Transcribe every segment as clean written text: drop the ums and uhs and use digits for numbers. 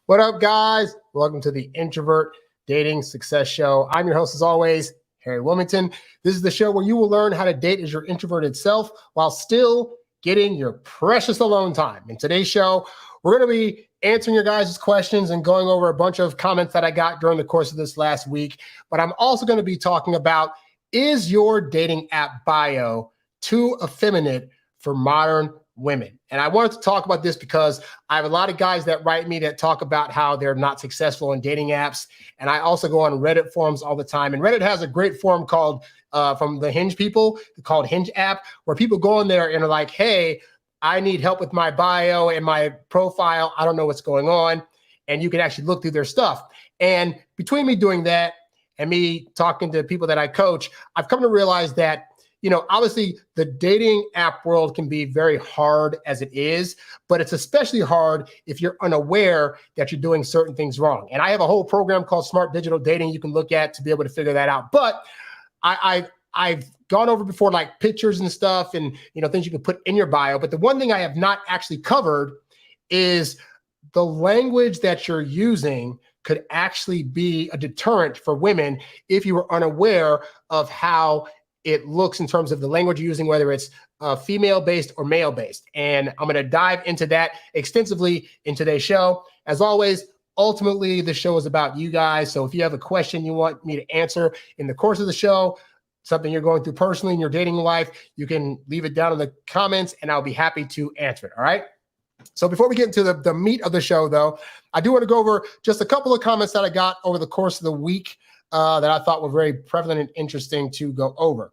What up, guys? Welcome to the Introvert Dating Success Show. I'm your host, as always, Harry Wilmington. This is the show where you will learn how to date as your introverted self while still getting your precious alone time. In today's show, we're going to be answering your guys' questions and going over a bunch of comments that I got during the course of this last week. But I'm also going to be talking about, is your dating app bio too effeminate for modern women? And I wanted to talk about this because I have a lot of guys that write me that talk about how they're not successful in dating apps. And I also go on Reddit forums all the time. And Reddit has a great forum called, from the Hinge people, called Hinge app, where people go in there and are like, hey, I need help with my bio and my profile. I don't know what's going on. And you can actually look through their stuff. And between me doing that and me talking to people that I coach, I've come to realize that, you know, obviously the dating app world can be very hard as it is, but it's especially hard if you're unaware that you're doing certain things wrong. And I have a whole program called Smart Digital Dating you can look at to be able to figure that out. But I've gone over before, like pictures and stuff and, you know, things you can put in your bio. But the one thing I have not actually covered is the language that you're using could actually be a deterrent for women if you were unaware of how it looks in terms of the language you're using, whether it's female-based or male-based. And I'm going to dive into that extensively in today's show. As always, ultimately, the show is about you guys. So if you have a question you want me to answer in the course of the show, something you're going through personally in your dating life, you can leave it down in the comments and I'll be happy to answer it, all right? So before we get into the meat of the show, though, I do want to go over just a couple of comments that I got over the course of the week that I thought were very prevalent and interesting to go over.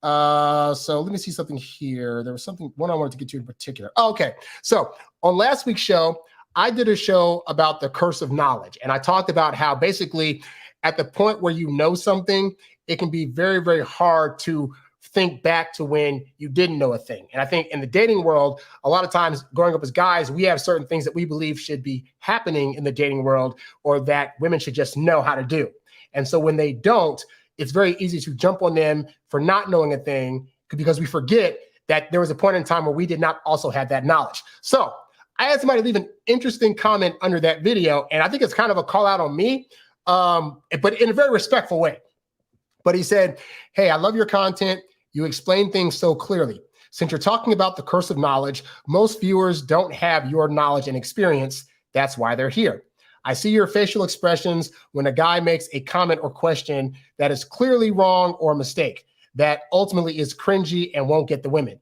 So let me see something here. There was one I wanted to get to in particular. Oh, okay. So on last week's show, I did a show about the curse of knowledge. And I talked about how basically at the point where you know something, it can be very, very hard to think back to when you didn't know a thing. And I think in the dating world, a lot of times growing up as guys, we have certain things that we believe should be happening in the dating world or that women should just know how to do. And so when they don't, it's very easy to jump on them for not knowing a thing because we forget that there was a point in time where we did not also have that knowledge. So I had somebody leave an interesting comment under that video, and I think it's kind of a call out on me, but in a very respectful way. But he said, hey, I love your content. You explain things so clearly. Since you're talking about the curse of knowledge, most viewers don't have your knowledge and experience. That's why they're here. I see your facial expressions when a guy makes a comment or question that is clearly wrong or a mistake, that ultimately is cringy and won't get the women.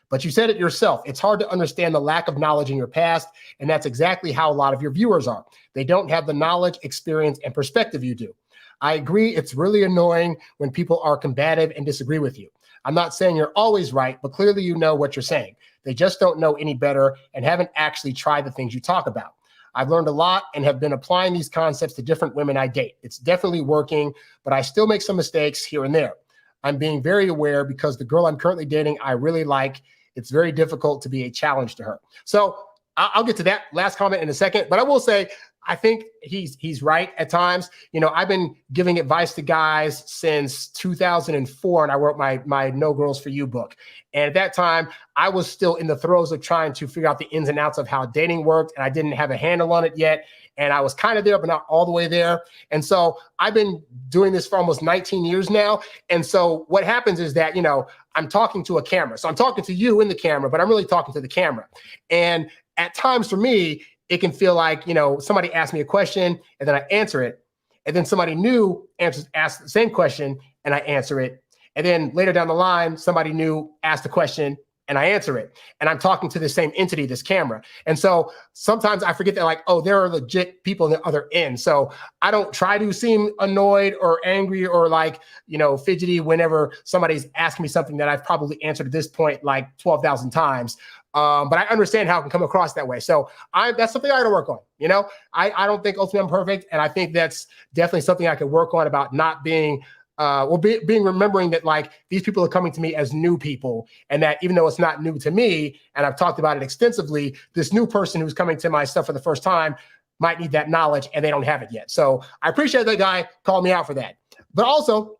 But you said it yourself. It's hard to understand the lack of knowledge in your past, and that's exactly how a lot of your viewers are. They don't have the knowledge, experience, and perspective you do. I agree it's really annoying when people are combative and disagree with you. I'm not saying you're always right, but clearly you know what you're saying. They just don't know any better and haven't actually tried the things you talk about. I've learned a lot and have been applying these concepts to different women I date. It's definitely working, but I still make some mistakes here and there. I'm being very aware because the girl I'm currently dating, I really like. It's very difficult to be a challenge to her. So I'll get to that last comment in a second, but I will say, I think he's right at times. You know, I've been giving advice to guys since 2004, and I wrote my No Girls For You book. And at that time, I was still in the throes of trying to figure out the ins and outs of how dating worked, and I didn't have a handle on it yet. And I was kind of there, but not all the way there. And so I've been doing this for almost 19 years now. And so what happens is that, you know, I'm talking to a camera. So I'm talking to you in the camera, but I'm really talking to the camera. And at times for me, it can feel like, you know, somebody asked me a question and then I answer it. And then somebody new asks the same question and I answer it. And then later down the line, somebody new asked the question and I answer it. And I'm talking to the same entity, this camera. And so sometimes I forget that, like, oh, there are legit people on the other end. So I don't try to seem annoyed or angry or like, you know, fidgety whenever somebody's asking me something that I've probably answered at this point like 12,000 times. But I understand how it can come across that way. So that's something I got to work on. You know, I don't think ultimately I'm perfect. And I think that's definitely something I could work on about not being, remembering that like these people are coming to me as new people and that even though it's not new to me, and I've talked about it extensively, this new person who's coming to my stuff for the first time might need that knowledge and they don't have it yet. So I appreciate that guy called me out for that. But also,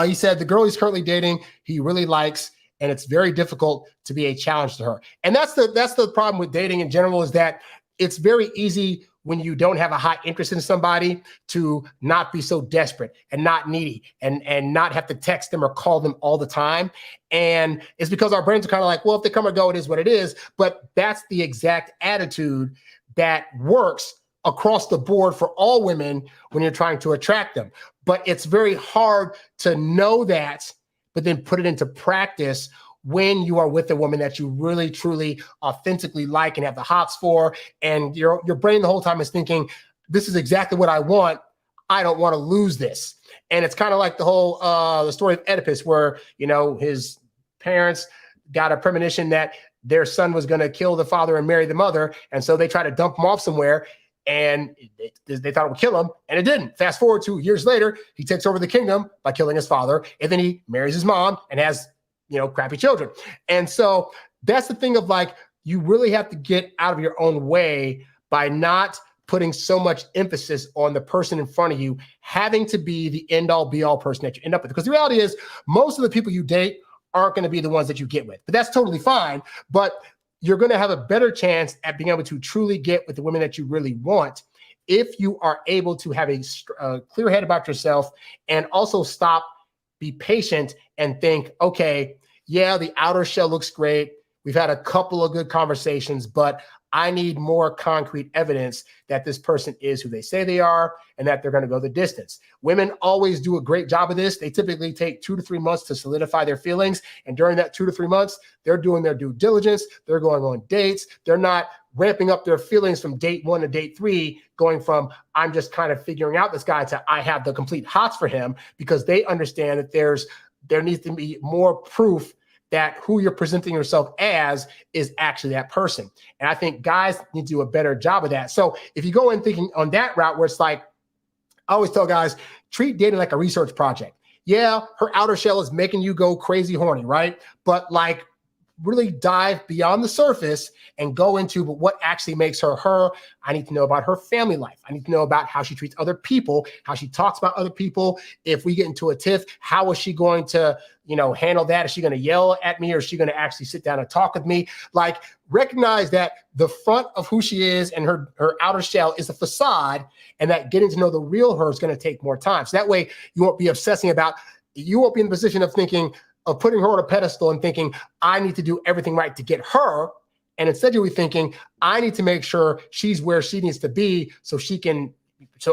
he said the girl he's currently dating, he really likes, and it's very difficult to be a challenge to her. And that's the problem with dating in general, is that it's very easy when you don't have a high interest in somebody to not be so desperate and not needy and not have to text them or call them all the time. And it's because our brains are kind of like, well, if they come or go, it is what it is. But that's the exact attitude that works across the board for all women when you're trying to attract them. But it's very hard to know that, but then put it into practice when you are with a woman that you really, truly, authentically like and have the hots for, and your brain the whole time is thinking, this is exactly what I want. I don't want to lose this. And it's kind of like the whole the story of Oedipus, where, you know, his parents got a premonition that their son was going to kill the father and marry the mother. And so they tried to dump him off somewhere, and they thought it would kill him, and it didn't. Fast forward 2 years later, he takes over the kingdom by killing his father, and then he marries his mom and has, you know, crappy children. And so that's the thing of like, you really have to get out of your own way by not putting so much emphasis on the person in front of you having to be the end all be all person that you end up with. Because the reality is most of the people you date aren't going to be the ones that you get with, but that's totally fine. But you're going to have a better chance at being able to truly get with the women that you really want if you are able to have a clear head about yourself, and also be patient and think, okay, yeah, the outer shell looks great. We've had a couple of good conversations, but I need more concrete evidence that this person is who they say they are and that they're going to go the distance. Women always do a great job of this. They typically take 2 to 3 months to solidify their feelings. And during that 2 to 3 months, they're doing their due diligence. They're going on dates. They're not ramping up their feelings from date 1 to date 3, going from I'm just kind of figuring out this guy to I have the complete hots for him, because they understand that there needs to be more proof that who you're presenting yourself as is actually that person. And I think guys need to do a better job of that. So if you go in thinking on that route where it's like, I always tell guys, treat dating like a research project. Yeah, her outer shell is making you go crazy horny, right? But like, really dive beyond the surface and go into, but what actually makes her her. I need to know about her family life. I need to know about how she treats other people, how she talks about other people. If we get into a tiff, how is she going to, you know, handle that? Is she going to yell at me, or is she going to actually sit down and talk with me? Like, recognize that the front of who she is and her outer shell is a facade, and that getting to know the real her is going to take more time. So that way you won't be obsessing about, you won't be in the position of thinking, of putting her on a pedestal and thinking, I need to do everything right to get her. And instead you'll be thinking, I need to make sure she's where she needs to be so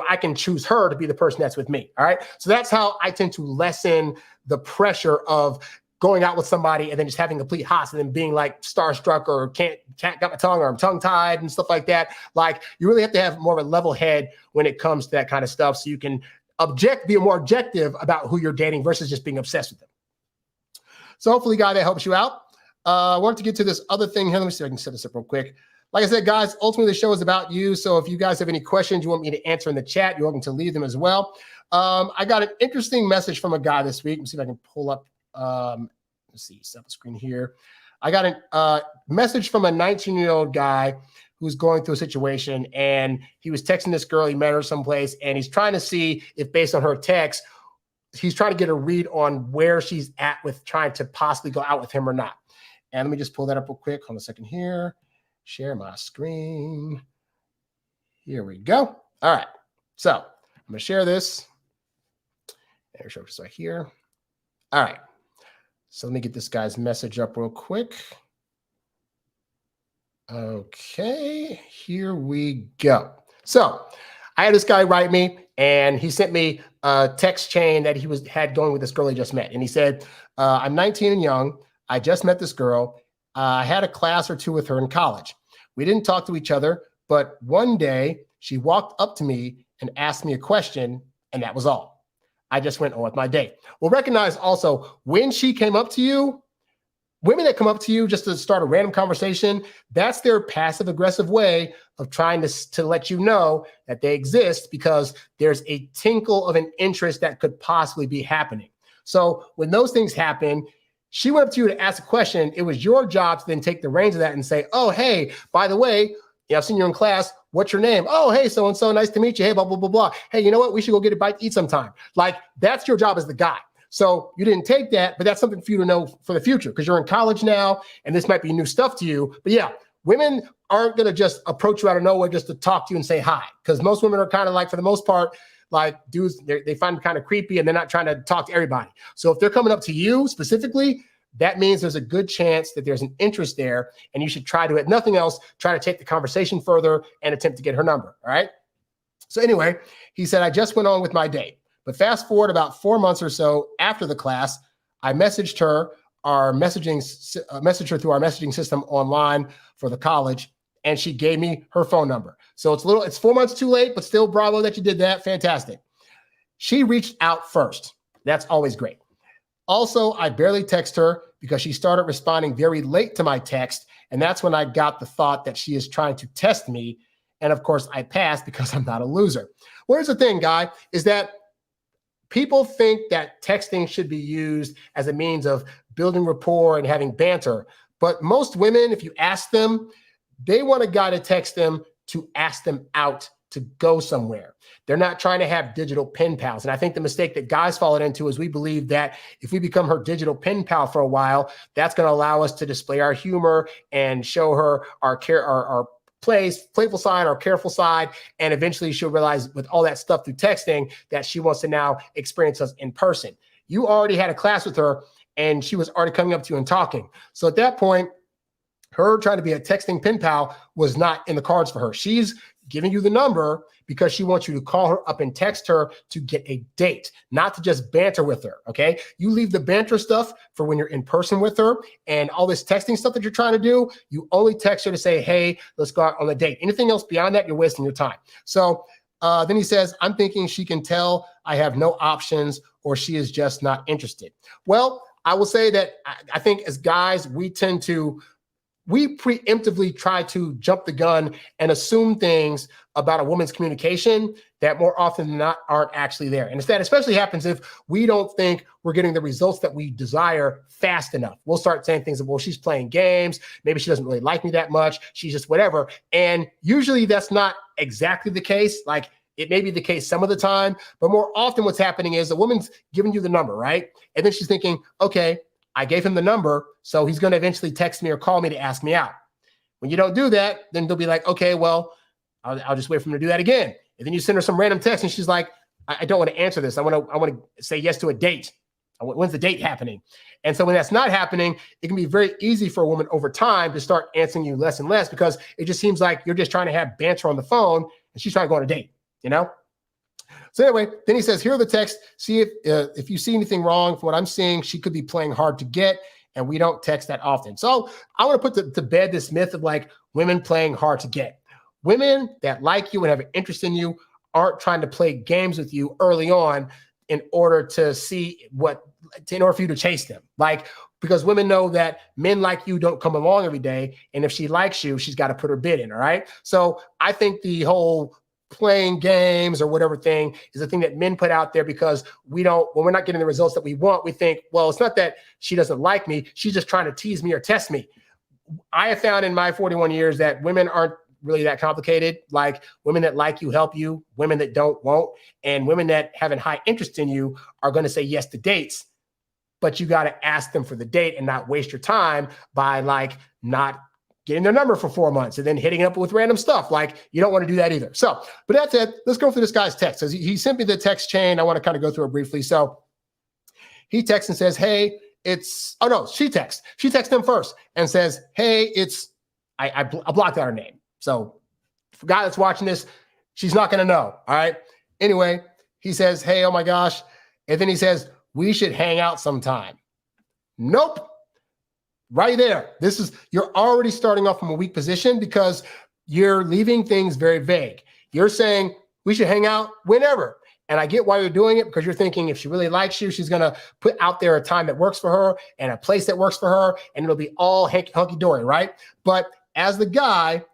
I can choose her to be the person that's with me. All right. So that's how I tend to lessen the pressure of going out with somebody and then just having complete hots and then being like starstruck or can't got my tongue, or I'm tongue tied and stuff like that. Like, you really have to have more of a level head when it comes to that kind of stuff, so you can be more objective about who you're dating versus just being obsessed with them. So hopefully, guy, that helps you out. I wanted to get to this other thing here. Let me see if I can set this up real quick. Like I said, guys, ultimately the show is about you. So if you guys have any questions you want me to answer in the chat, you're welcome to leave them as well. I got an interesting message from a guy this week. Let me see if I can pull up. Let's see, set the screen here. I got a message from a 19-year-old guy who's going through a situation, and he was texting this girl. He met her someplace, and he's trying to see if, based on her text, he's trying to get a read on where she's at with trying to possibly go out with him or not. And let me just pull that up real quick. Hold on a second here. Share my screen. Here we go. All right. So I'm going to share this. There, show this right here. All right. So let me get this guy's message up real quick. Okay. Here we go. So I had this guy write me, and he sent me a text chain that he had going with this girl he just met. And he said, I'm 19 and young. I just met this girl. I had a class or two with her in college. We didn't talk to each other, but one day she walked up to me and asked me a question, and that was all. I just went on with my day. Well, recognize also, when she came up to you, women that come up to you just to start a random conversation, that's their passive aggressive way of trying to let you know that they exist, because there's a tinkle of an interest that could possibly be happening. So when those things happen, she went up to you to ask a question. It was your job to then take the reins of that and say, oh, hey, by the way, I've seen you in class. What's your name? Oh, hey, so-and-so, nice to meet you. Hey, blah, blah, blah, blah. Hey, you know what? We should go get a bite to eat sometime. Like, that's your job as the guy. So you didn't take that, but that's something for you to know for the future, because you're in college now, and this might be new stuff to you. But yeah, women aren't going to just approach you out of nowhere just to talk to you and say hi. Because most women are kind of like, for the most part, like dudes, they find them kind of creepy and they're not trying to talk to everybody. So if they're coming up to you specifically, that means there's a good chance that there's an interest there, and you should try to, if nothing else, try to take the conversation further and attempt to get her number, all right? So anyway, he said, I just went on with my date, but fast forward about 4 months or so after the class, I messaged her through our messaging system online for the college, and she gave me her phone number. So it's 4 months too late, but still bravo that you did that. Fantastic. She reached out first. That's always great. Also, I barely text her because she started responding very late to my text. And that's when I got the thought that she is trying to test me. And of course, I passed because I'm not a loser. Well, here's the thing, guy, is that people think that texting should be used as a means of building rapport and having banter. But most women, if you ask them, they want a guy to text them to ask them out to go somewhere. They're not trying to have digital pen pals. And I think the mistake that guys fall into is we believe that if we become her digital pen pal for a while, that's going to allow us to display our humor and show her our playful side, our careful side. And eventually she'll realize with all that stuff through texting that she wants to now experience us in person. You already had a class with her and she was already coming up to you and talking. So at that point, her trying to be a texting pen pal was not in the cards for her. She's giving you the number because she wants you to call her up and text her to get a date, not to just banter with her, okay? You leave the banter stuff for when you're in person with her, and all this texting stuff that you're trying to do, you only text her to say, hey, let's go out on a date. Anything else beyond that, you're wasting your time. So then he says, I'm thinking she can tell I have no options or she is just not interested. Well, I will say that I think as guys, we preemptively try to jump the gun and assume things about a woman's communication that more often than not aren't actually there. And that especially happens if we don't think we're getting the results that we desire fast enough. We'll start saying things, well, she's playing games. Maybe she doesn't really like me that much. She's just whatever. And usually that's not exactly the case. Like it may be the case some of the time, but more often what's happening is a woman's giving you the number, right? And then she's thinking, okay, I gave him the number, so he's going to eventually text me or call me to ask me out. When you don't do that, then they'll be like, okay, well, I'll just wait for him to do that again. And then you send her some random text and she's like, I don't want to answer this. I want to say yes to a date. When's the date happening? And so when that's not happening, it can be very easy for a woman over time to start answering you less and less because it just seems like you're just trying to have banter on the phone and she's trying to go on a date, you know? So anyway, then he says, here are the texts. See if you see anything wrong from what I'm seeing, she could be playing hard to get, and we don't text that often. So I want to put to bed this myth of like women playing hard to get. Women that like you and have an interest in you aren't trying to play games with you early on in order for you to chase them. Like, because women know that men like you don't come along every day, and if she likes you, she's got to put her bid in, all right? So I think the whole playing games or whatever thing is a thing that men put out there because when we're not getting the results that we want, we think, well, it's not that she doesn't like me. She's just trying to tease me or test me. I have found in my 41 years that women aren't really that complicated. Like women that like you, help you, women that don't, won't. And women that have a high interest in you are going to say yes to dates, but you got to ask them for the date and not waste your time by like not getting their number for 4 months and then hitting up with random stuff. Like you don't want to do that either. So, but that's it. Let's go through this guy's text. So he sent me the text chain. I want to kind of go through it briefly. So he texts and says, hey, she texts. She texts him first and says, hey, I blocked out her name. So for a guy that's watching this, she's not going to know. All right. Anyway, he says, hey, oh my gosh. And then he says, we should hang out sometime. Nope. Right there. You're already starting off from a weak position because you're leaving things very vague. You're saying we should hang out whenever. And I get why you're doing it because you're thinking if she really likes you, she's going to put out there a time that works for her and a place that works for her, and it'll be all hunky-dory, right? But as the guy,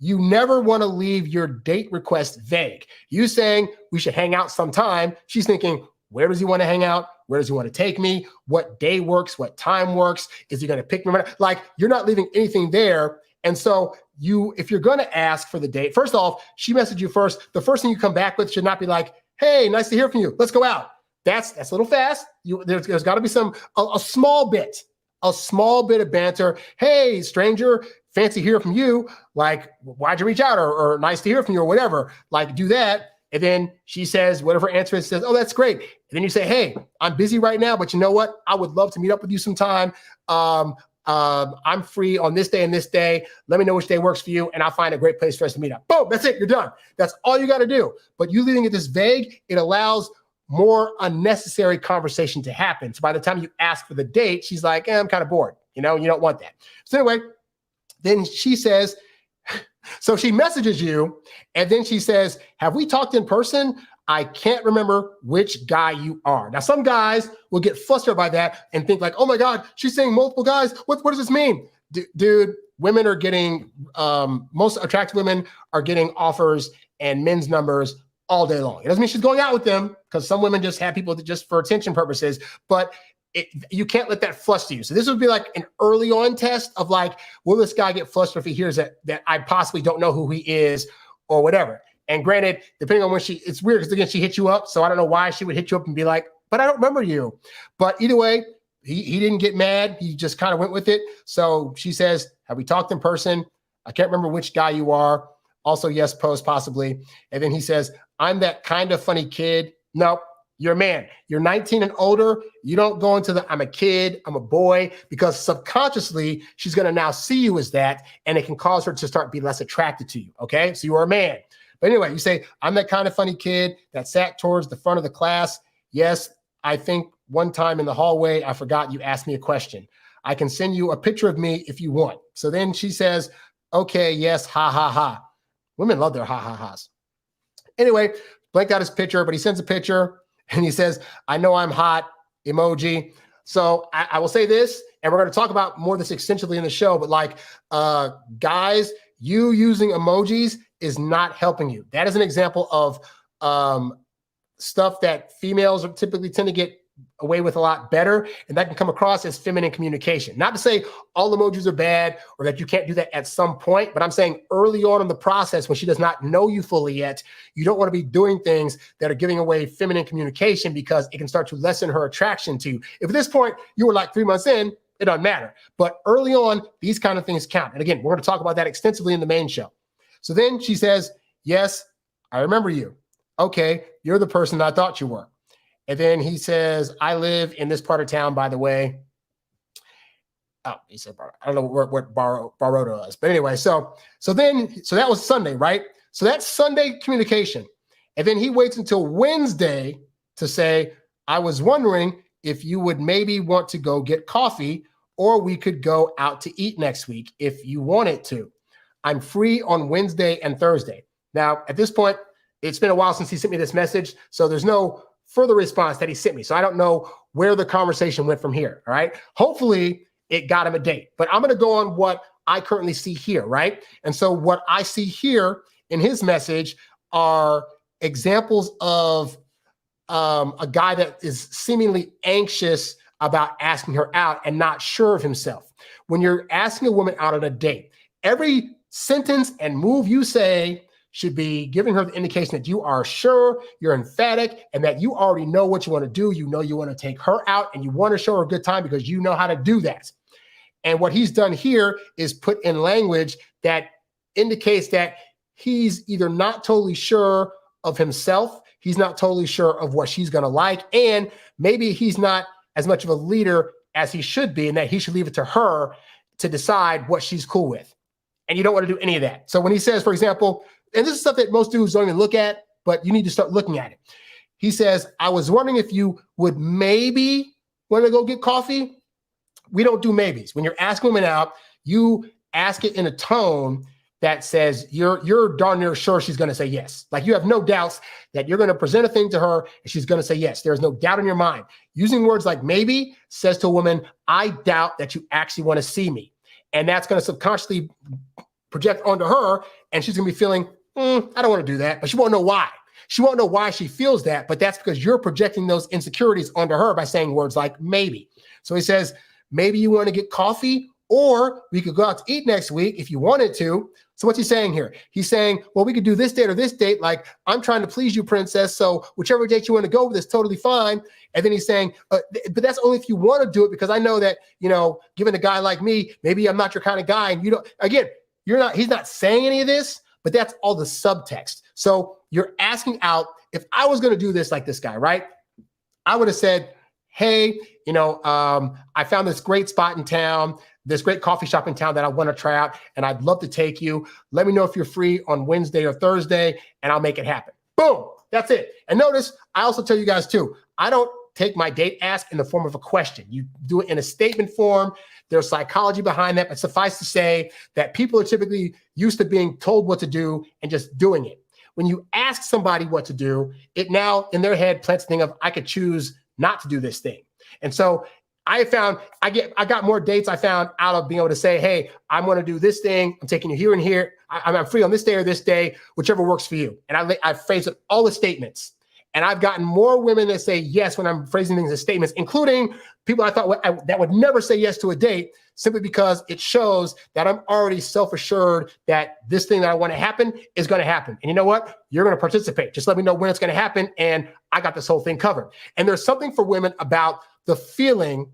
you never want to leave your date request vague. You saying we should hang out sometime. She's thinking, where does he want to hang out? Where does he want to take me? What day works? What time works? Is he going to pick me? Like you're not leaving anything there. And so if you're going to ask for the date, first off, she messaged you first. The first thing you come back with should not be like, hey, nice to hear from you. Let's go out. That's a little fast. There's got to be a small bit a small bit of banter. Hey, stranger, fancy hear from you. Like, why'd you reach out? Or nice to hear from you, or whatever. Like, do that. And then she says, whatever answer it says, oh, that's great. And then you say, hey, I'm busy right now, but you know what? I would love to meet up with you sometime. I'm free on this day and this day. Let me know which day works for you, and I'll find a great place for us to meet up. Boom, that's it. You're done. That's all you got to do. But you leaving it this vague, it allows more unnecessary conversation to happen. So by the time you ask for the date, she's like, I'm kind of bored. You don't want that. So anyway, then she says, so she messages you, and then she says, have we talked in person? I can't remember which guy you are. Now, some guys will get flustered by that and think like, oh my God, she's saying multiple guys. What does this mean? Dude, women are getting, most attractive women are getting offers and men's numbers all day long. It doesn't mean she's going out with them, because some women just have people that just for attention purposes, but you can't let that fluster you. So this would be like an early on test of like, will this guy get flustered if he hears that I possibly don't know who he is or whatever. And granted, depending on when it's weird because again, she hit you up. So I don't know why she would hit you up and be like, but I don't remember you. But either way, he didn't get mad. He just kind of went with it. So she says, have we talked in person? I can't remember which guy you are. Also, yes, post possibly. And then he says, I'm that kind of funny kid. No, you're a man. You're 19 and older. You don't go into I'm a kid, I'm a boy, because subconsciously she's going to now see you as that, and it can cause her to start being less attracted to you. Okay. So you are a man. But anyway, you say, I'm that kind of funny kid that sat towards the front of the class. Yes, I think one time in the hallway, I forgot you asked me a question. I can send you a picture of me if you want. So then she says, okay, yes, ha, ha, ha. Women love their ha, ha, ha's. Anyway, blanked out his picture, but he sends a picture and he says, I know I'm hot, emoji. So I will say this, and we're going to talk about more of this extensively in the show, but like guys, you using emojis is not helping you. That is an example of stuff that females typically tend to get away with a lot better, and that can come across as feminine communication. Not to say all emojis are bad or that you can't do that at some point, but I'm saying early on in the process when she does not know you fully yet, you don't want to be doing things that are giving away feminine communication because it can start to lessen her attraction to you. If at this point you were like 3 months in, it doesn't matter. But early on, these kind of things count. And again, we're going to talk about that extensively in the main show. So then she says, yes, I remember you. Okay, you're the person I thought you were. And then he says, I live in this part of town, by the way. Oh, he said, I don't know what Baroda is. But anyway, so that was Sunday, right? So that's Sunday communication. And then he waits until Wednesday to say, I was wondering if you would maybe want to go get coffee, or we could go out to eat next week if you wanted to. I'm free on Wednesday and Thursday. Now, at this point, it's been a while since he sent me this message, so there's no further response that he sent me. So I don't know where the conversation went from here, all right? Hopefully, it got him a date. But I'm going to go on what I currently see here, right? And so what I see here in his message are examples of a guy that is seemingly anxious about asking her out and not sure of himself. When you're asking a woman out on a date, every sentence and move you say should be giving her the indication that you are sure, you're emphatic, and that you already know what you want to do. You know you want to take her out and you want to show her a good time because you know how to do that. And what he's done here is put in language that indicates that he's either not totally sure of himself, he's not totally sure of what she's going to like, and maybe he's not as much of a leader as he should be, and that he should leave it to her to decide what she's cool with. And you don't want to do any of that. So when he says, for example, and this is stuff that most dudes don't even look at, but you need to start looking at it. He says, I was wondering if you would maybe want to go get coffee. We don't do maybes. When you're asking women out, you ask it in a tone that says you're darn near sure she's going to say yes. Like you have no doubts that you're going to present a thing to her and she's going to say yes. There's no doubt in your mind. Using words like maybe says to a woman, I doubt that you actually want to see me. And that's going to subconsciously project onto her, and she's going to be feeling, I don't want to do that, but she won't know why. She won't know why she feels that, but that's because you're projecting those insecurities onto her by saying words like maybe. So he says, maybe you want to get coffee, Or we could go out to eat next week if you wanted to. So what's he saying here? He's saying, well, we could do this date or this date. Like, I'm trying to please you, princess. So whichever date you want to go with is totally fine. And then he's saying, but that's only if you want to do it, because I know that, given a guy like me, maybe I'm not your kind of guy. And he's not saying any of this, but that's all the subtext. So you're asking out, if I was going to do this like this guy, right? I would have said, hey, I found this great spot in town, this great coffee shop in town that I want to try out, and I'd love to take you. Let me know if you're free on Wednesday or Thursday, and I'll make it happen. Boom. That's it. And notice, I also tell you guys too, I don't take my date ask in the form of a question. You do it in a statement form. There's psychology behind that, but suffice to say that people are typically used to being told what to do and just doing it. When you ask somebody what to do, it now in their head plants the thing of, I could choose not to do this thing. And so I got more dates I found out of being able to say, hey, I'm going to do this thing. I'm taking you here and here. I'm free on this day or this day, whichever works for you. And I phrase it all the statements. And I've gotten more women that say yes when I'm phrasing things as statements, including people I thought that would never say yes to a date, simply because it shows that I'm already self-assured that this thing that I want to happen is going to happen. And you know what? You're going to participate. Just let me know when it's going to happen, and I got this whole thing covered. And there's something for women about the feeling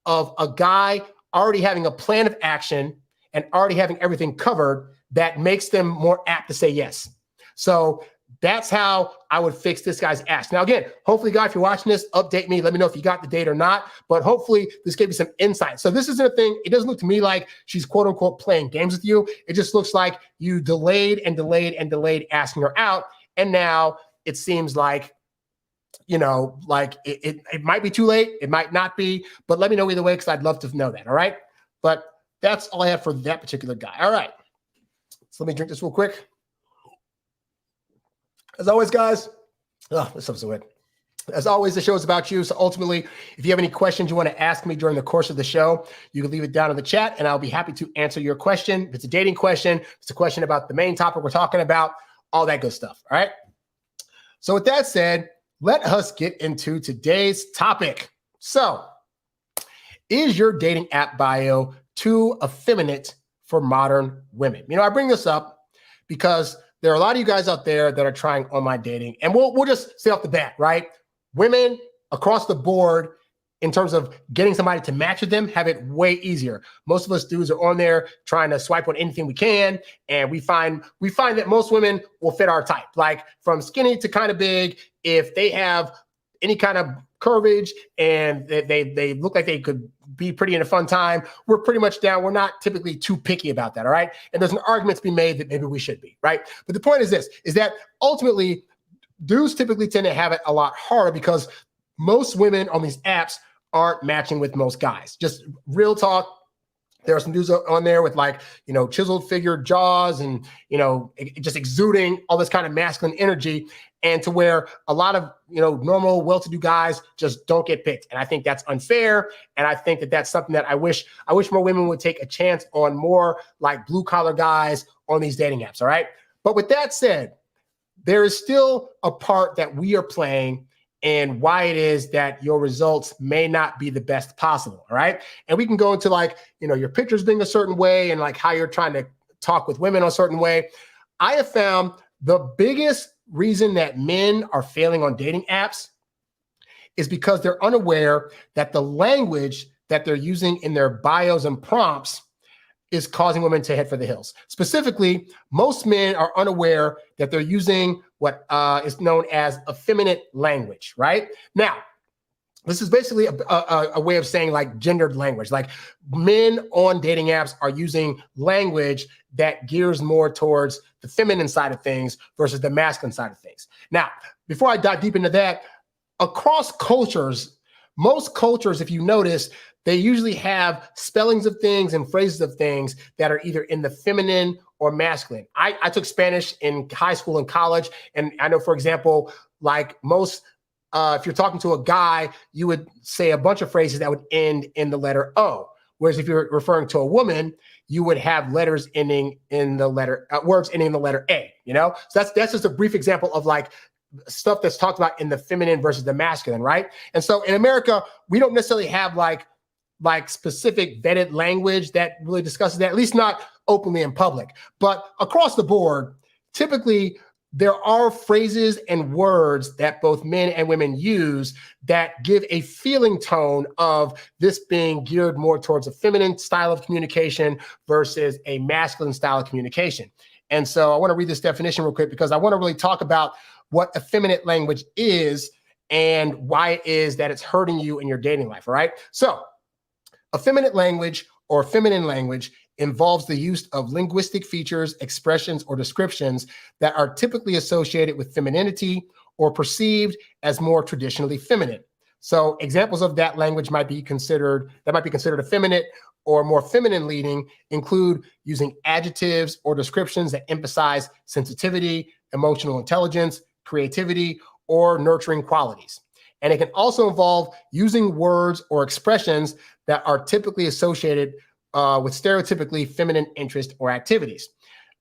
of a guy already having a plan of action and already having everything covered that makes them more apt to say yes. So that's how I would fix this guy's ask. Now, again, hopefully, guy, if you're watching this, update me. Let me know if you got the date or not. But hopefully, this gave you some insight. So this isn't a thing. It doesn't look to me like she's, quote unquote, playing games with you. It just looks like you delayed and delayed and delayed asking her out. And now it seems like, it might be too late. It might not be. But let me know either way, because I'd love to know that. All right. But that's all I have for that particular guy. All right. So let me drink this real quick. As always, guys, this stuff's so good. As always, the show is about you. So ultimately, if you have any questions you want to ask me during the course of the show, you can leave it down in the chat, and I'll be happy to answer your question. If it's a dating question, if it's a question about the main topic we're talking about, all that good stuff. All right. So with that said, let us get into today's topic. So, is your dating app bio too effeminate for modern women? I bring this up because there are a lot of you guys out there that are trying online dating, and we'll just say off the bat, right? Women across the board, in terms of getting somebody to match with them, have it way easier. Most of us dudes are on there trying to swipe on anything we can, and we find that most women will fit our type, like from skinny to kind of big. If they have any kind of curvage and they look like they could be pretty in a fun time, we're pretty much down. We're not typically too picky about that, all right? And there's an argument to be made that maybe we should be, right? But the point is this, is that ultimately dudes typically tend to have it a lot harder because most women on these apps aren't matching with most guys. Just real talk. There are some dudes on there with chiseled figure jaws and, just exuding all this kind of masculine energy, and to where a lot of, normal well-to-do guys just don't get picked. And I think that's unfair. And I think that that's something that I wish more women would take a chance on, more like blue collar guys on these dating apps. All right. But with that said, there is still a part that we are playing and why it is that your results may not be the best possible. All right. And we can go into your pictures being a certain way and how you're trying to talk with women a certain way. I have found the biggest reason that men are failing on dating apps is because they're unaware that the language that they're using in their bios and prompts is causing women to head for the hills. Specifically, most men are unaware that they're using what is known as effeminate language, right? Now, this is basically a way of saying gendered language. Men on dating apps are using language that gears more towards the feminine side of things versus the masculine side of things. Now, before I dive deep into that, across cultures, most cultures, if you notice, they usually have spellings of things and phrases of things that are either in the feminine or masculine. I took Spanish in high school and college, and I know, for example, most if you're talking to a guy, you would say a bunch of phrases that would end in the letter O. Whereas if you're referring to a woman, you would have letters ending in the letter, words ending in the letter A, So that's just a brief example of stuff that's talked about in the feminine versus the masculine, right? And so in America, we don't necessarily have like specific vetted language that really discusses that, at least not openly in public. But across the board, typically there are phrases and words that both men and women use that give a feeling tone of this being geared more towards a feminine style of communication versus a masculine style of communication. And so I want to read this definition real quick because I want to really talk about what effeminate language is and why it is that it's hurting you in your dating life, all right? So effeminate language or feminine language involves the use of linguistic features, expressions, or descriptions that are typically associated with femininity or perceived as more traditionally feminine. So examples of that language might be considered effeminate or more feminine leaning include using adjectives or descriptions that emphasize sensitivity, emotional intelligence, creativity, or nurturing qualities. And it can also involve using words or expressions that are typically associated with stereotypically feminine interests or activities.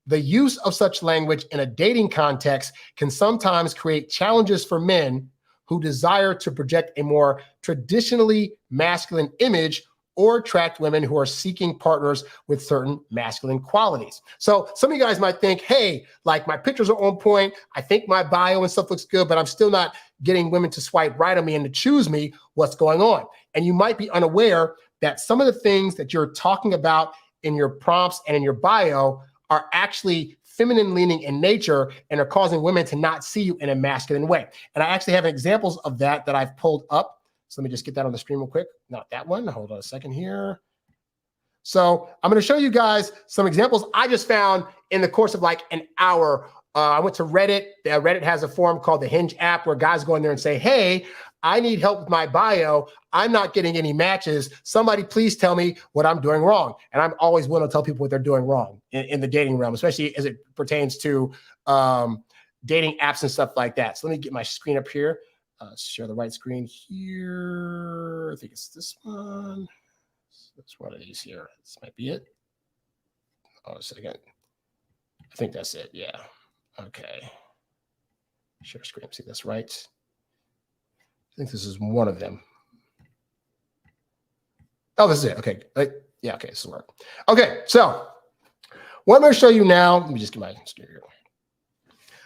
The use of such language in a dating context can sometimes create challenges for men who desire to project a more traditionally masculine image or attract women who are seeking partners with certain masculine qualities. So some of you guys might think, hey, like my pictures are on point. I think my bio and stuff looks good, but I'm still not getting women to swipe right on me and to choose me. What's going on? And you might be unaware that some of the things that you're talking about in your prompts and in your bio are actually feminine leaning in nature and are causing women to not see you in a masculine way. And I actually have examples of that I've pulled up. So let me just get that on the screen real quick. Not that one. Hold on a second here. So I'm going to show you guys some examples I just found in the course of like an hour. I went to Reddit. Reddit has a forum called the Hinge app where guys go in there and say, hey, I need help with my bio. I'm not getting any matches. Somebody please tell me what I'm doing wrong. And I'm always willing to tell people what they're doing wrong in the dating realm, especially as it pertains to dating apps and stuff like that. So let me get my screen up here. Share the right screen here. I think it's this one. It's one of these here. This might be it. Oh, a second. I think that's it. Yeah. Okay. Share screen. See, that's right. I think this is one of them. Oh, this is it. Okay. Yeah, okay, this will work. Okay, so what I'm going to show you now, let me just get my screen here.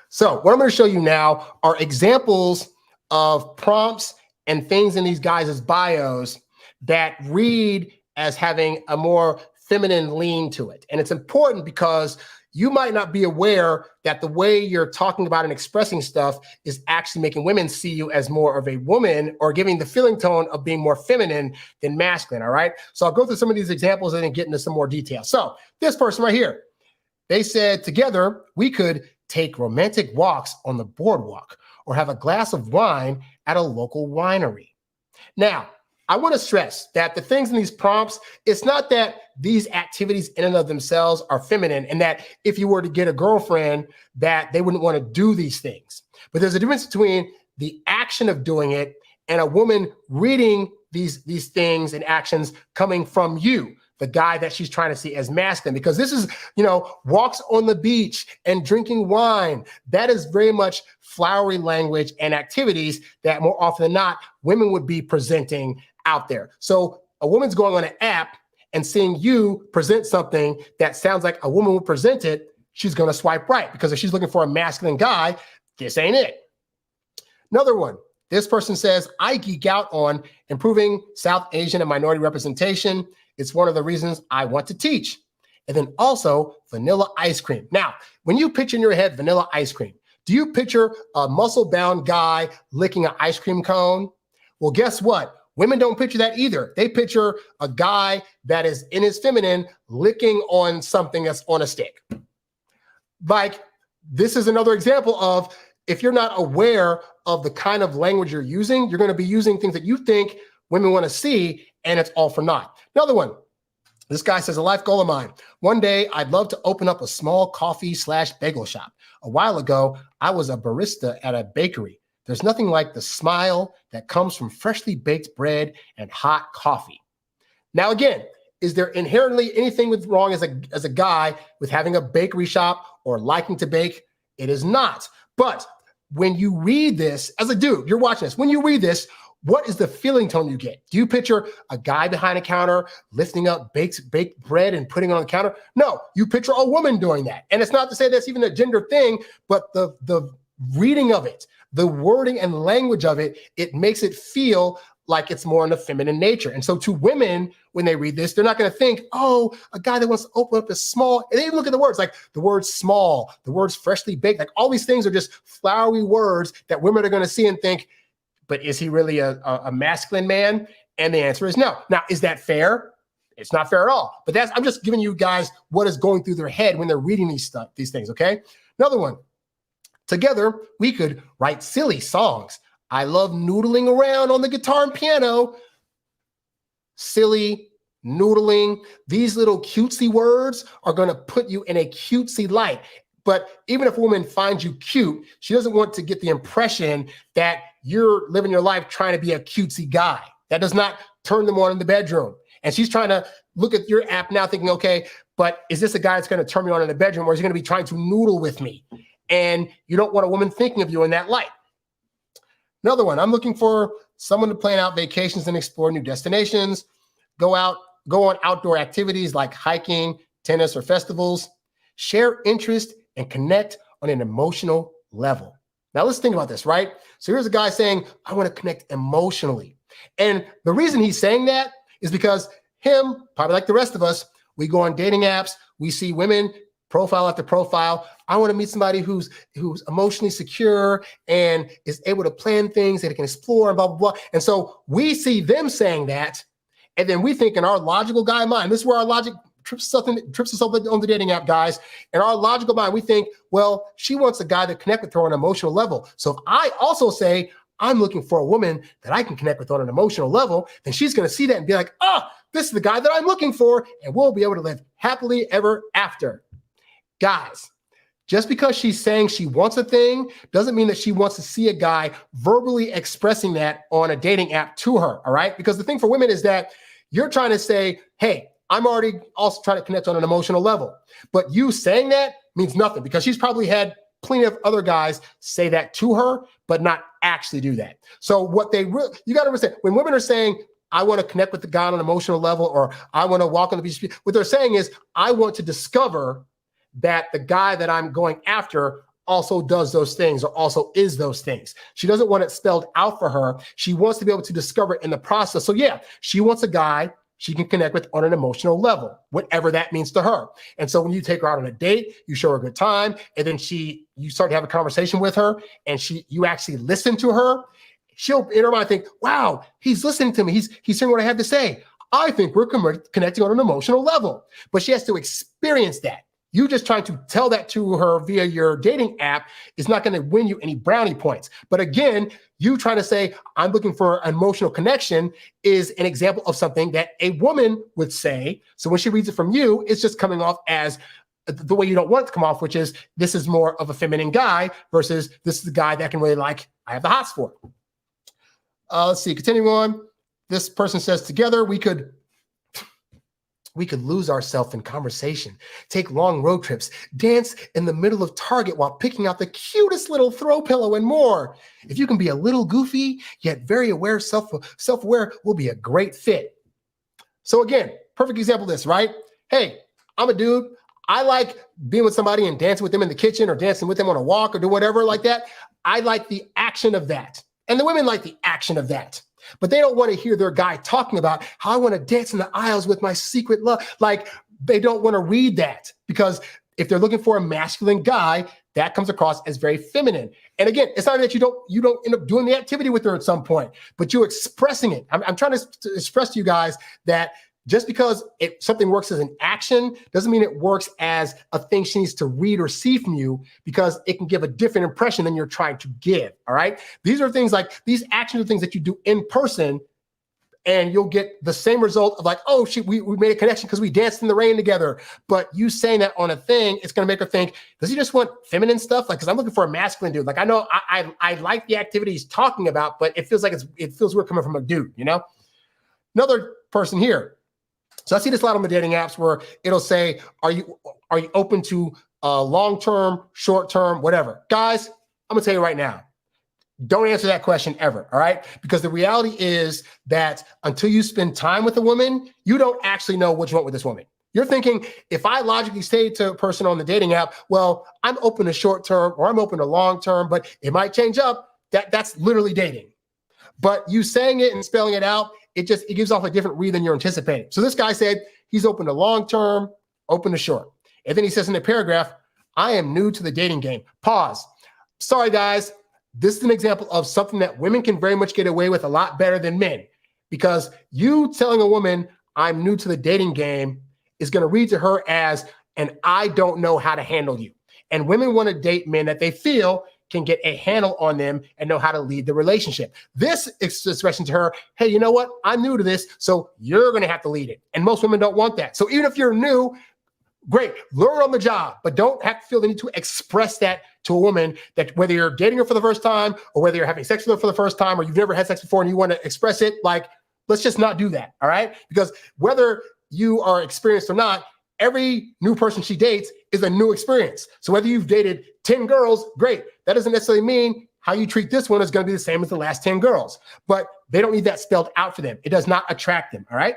So what I'm going to show you now are examples of prompts and things in these guys' bios that read as having a more feminine lean to it. And it's important because you might not be aware that the way you're talking about and expressing stuff is actually making women see you as more of a woman or giving the feeling tone of being more feminine than masculine, all right? So I'll go through some of these examples and then get into some more detail. So this person right here, they said, together, we could take romantic walks on the boardwalk or have a glass of wine at a local winery. Now, I want to stress that the things in these prompts, it's not that these activities in and of themselves are feminine and that if you were to get a girlfriend that they wouldn't want to do these things. But there's a difference between the action of doing it and a woman reading these things and actions coming from you, the guy that she's trying to see as masculine, because this is, walks on the beach and drinking wine. That is very much flowery language and activities that more often than not, women would be presenting out there. So a woman's going on an app and seeing you present something that sounds like a woman would present it, she's going to swipe right, because if she's looking for a masculine guy, this ain't it. Another one, this person says, I geek out on improving South Asian and minority representation. It's one of the reasons I want to teach. And then also vanilla ice cream. Now, when you picture in your head vanilla ice cream, do you picture a muscle-bound guy licking an ice cream cone? Well, guess what? Women don't picture that either. They picture a guy that is in his feminine licking on something that's on a stick. Like, this is another example of, if you're not aware of the kind of language you're using, you're going to be using things that you think women want to see, and it's all for naught. Another one. This guy says, a life goal of mine. One day, I'd love to open up a small coffee/bagel shop. A while ago, I was a barista at a bakery. There's nothing like the smile that comes from freshly baked bread and hot coffee. Now, again, is there inherently anything wrong as a guy with having a bakery shop or liking to bake? It is not. But when you read this, as a dude, you're watching this, when you read this, what is the feeling tone you get? Do you picture a guy behind a counter lifting up baked bread and putting it on the counter? No, you picture a woman doing that. And it's not to say that's even a gender thing, but the reading of it, the wording and language of it, it makes it feel like it's more in the feminine nature. And so to women, when they read this, they're not going to think, oh, a guy that wants to open up a small, and they even look at the words, like the word small, the words freshly baked, like all these things are just flowery words that women are going to see and think, but is he really a masculine man? And the answer is no. Now, is that fair? It's not fair at all. But I'm just giving you guys what is going through their head when they're reading these things, okay? Another one. Together, we could write silly songs. I love noodling around on the guitar and piano. Silly, noodling, these little cutesy words are going to put you in a cutesy light. But even if a woman finds you cute, she doesn't want to get the impression that you're living your life trying to be a cutesy guy. That does not turn them on in the bedroom. And she's trying to look at your app now thinking, okay, but is this a guy that's going to turn me on in the bedroom, or is he going to be trying to noodle with me? And you don't want a woman thinking of you in that light. Another one, I'm looking for someone to plan out vacations and explore new destinations, go on outdoor activities like hiking, tennis, or festivals, share interest, and connect on an emotional level. Now let's think about this, right? So here's a guy saying, I want to connect emotionally. And the reason he's saying that is because him, probably like the rest of us, we go on dating apps, we see women profile after profile. I want to meet somebody who's emotionally secure and is able to plan things that they can explore and blah, blah, blah. And so we see them saying that, and then we think in our logical guy mind, this is where our logic trips us up on the dating app, guys. In our logical mind, we think, well, she wants a guy to connect with her on an emotional level. So if I also say, I'm looking for a woman that I can connect with on an emotional level, then she's going to see that and be like, this is the guy that I'm looking for, and we'll be able to live happily ever after. Guys, just because she's saying she wants a thing doesn't mean that she wants to see a guy verbally expressing that on a dating app to her, all right? Because the thing for women is that you're trying to say, hey, I'm already also trying to connect on an emotional level. But you saying that means nothing, because she's probably had plenty of other guys say that to her, but not actually do that. So what you got to understand, when women are saying, I want to connect with the guy on an emotional level, or I want to walk on the beach, what they're saying is, I want to discover that the guy that I'm going after also does those things, or also is those things. She doesn't want it spelled out for her. She wants to be able to discover it in the process. So yeah, she wants a guy she can connect with on an emotional level, whatever that means to her. And so when you take her out on a date, you show her a good time, and then you start to have a conversation with her, and you actually listen to her, she'll in her mind think, wow, he's listening to me. He's hearing what I have to say. I think we're connecting on an emotional level. But she has to experience that. You just trying to tell that to her via your dating app is not going to win you any brownie points. But again, you trying to say, I'm looking for an emotional connection is an example of something that a woman would say. So when she reads it from you, it's just coming off as the way you don't want it to come off, which is this is more of a feminine guy versus this is the guy that can really I have the hots for. Let's see, continuing on. This person says, together we could lose ourselves in conversation, take long road trips, dance in the middle of Target while picking out the cutest little throw pillow and more. If you can be a little goofy, yet very aware, self-aware, will be a great fit. So again, perfect example of this, right? Hey, I'm a dude. I like being with somebody and dancing with them in the kitchen, or dancing with them on a walk, or do whatever like that. I like the action of that. And the women like the action of that. But they don't want to hear their guy talking about how I want to dance in the aisles with my secret love. Like, they don't want to read that, because if they're looking for a masculine guy, that comes across as very feminine. And again, it's not that you don't end up doing the activity with her at some point, but you're expressing it. I'm trying to express to you guys that just because something works as an action doesn't mean it works as a thing she needs to read or see from you, because it can give a different impression than you're trying to give, all right? These are things like, these actions are things that you do in person, and you'll get the same result of like, oh, we made a connection because we danced in the rain together. But you saying that on a thing, it's going to make her think, does he just want feminine stuff? Like, because I'm looking for a masculine dude. Like, I know I like the activity he's talking about, but it feels like it feels weird coming from a dude, you know? Another person here. So I see this a lot on the dating apps where it'll say, are you open to long-term, short-term, whatever? Guys, I'm going to tell you right now, Don't answer that question ever, all right? Because the reality is that until you spend time with a woman, you don't actually know what you want with this woman. You're thinking, if I logically say to a person on the dating app, well, I'm open to short term or I'm open to long term, but it might change up. That's literally dating. But you saying it and spelling it out, it gives off a different read than you're anticipating. So this guy said he's open to long term, open to short. And then he says in the paragraph, I am new to the dating game. Pause. Sorry, guys. This is an example of something that women can very much get away with a lot better than men, because you telling a woman I'm new to the dating game is going to read to her as, and I don't know how to handle you. And women want to date men that they feel can get a handle on them and know how to lead the relationship. This expression to her, hey, you know what? I'm new to this, so you're going to have to lead it. And most women don't want that. So even if you're new, great, learn on the job, but don't have to feel the need to express that to a woman, that whether you're dating her for the first time or whether you're having sex with her for the first time or you've never had sex before and you want to express it, like, let's just not do that, all right? Because whether you are experienced or not, every new person she dates is a new experience. So whether you've dated 10 girls, great. That doesn't necessarily mean how you treat this one is going to be the same as the last 10 girls. But they don't need that spelled out for them. It does not attract them, all right?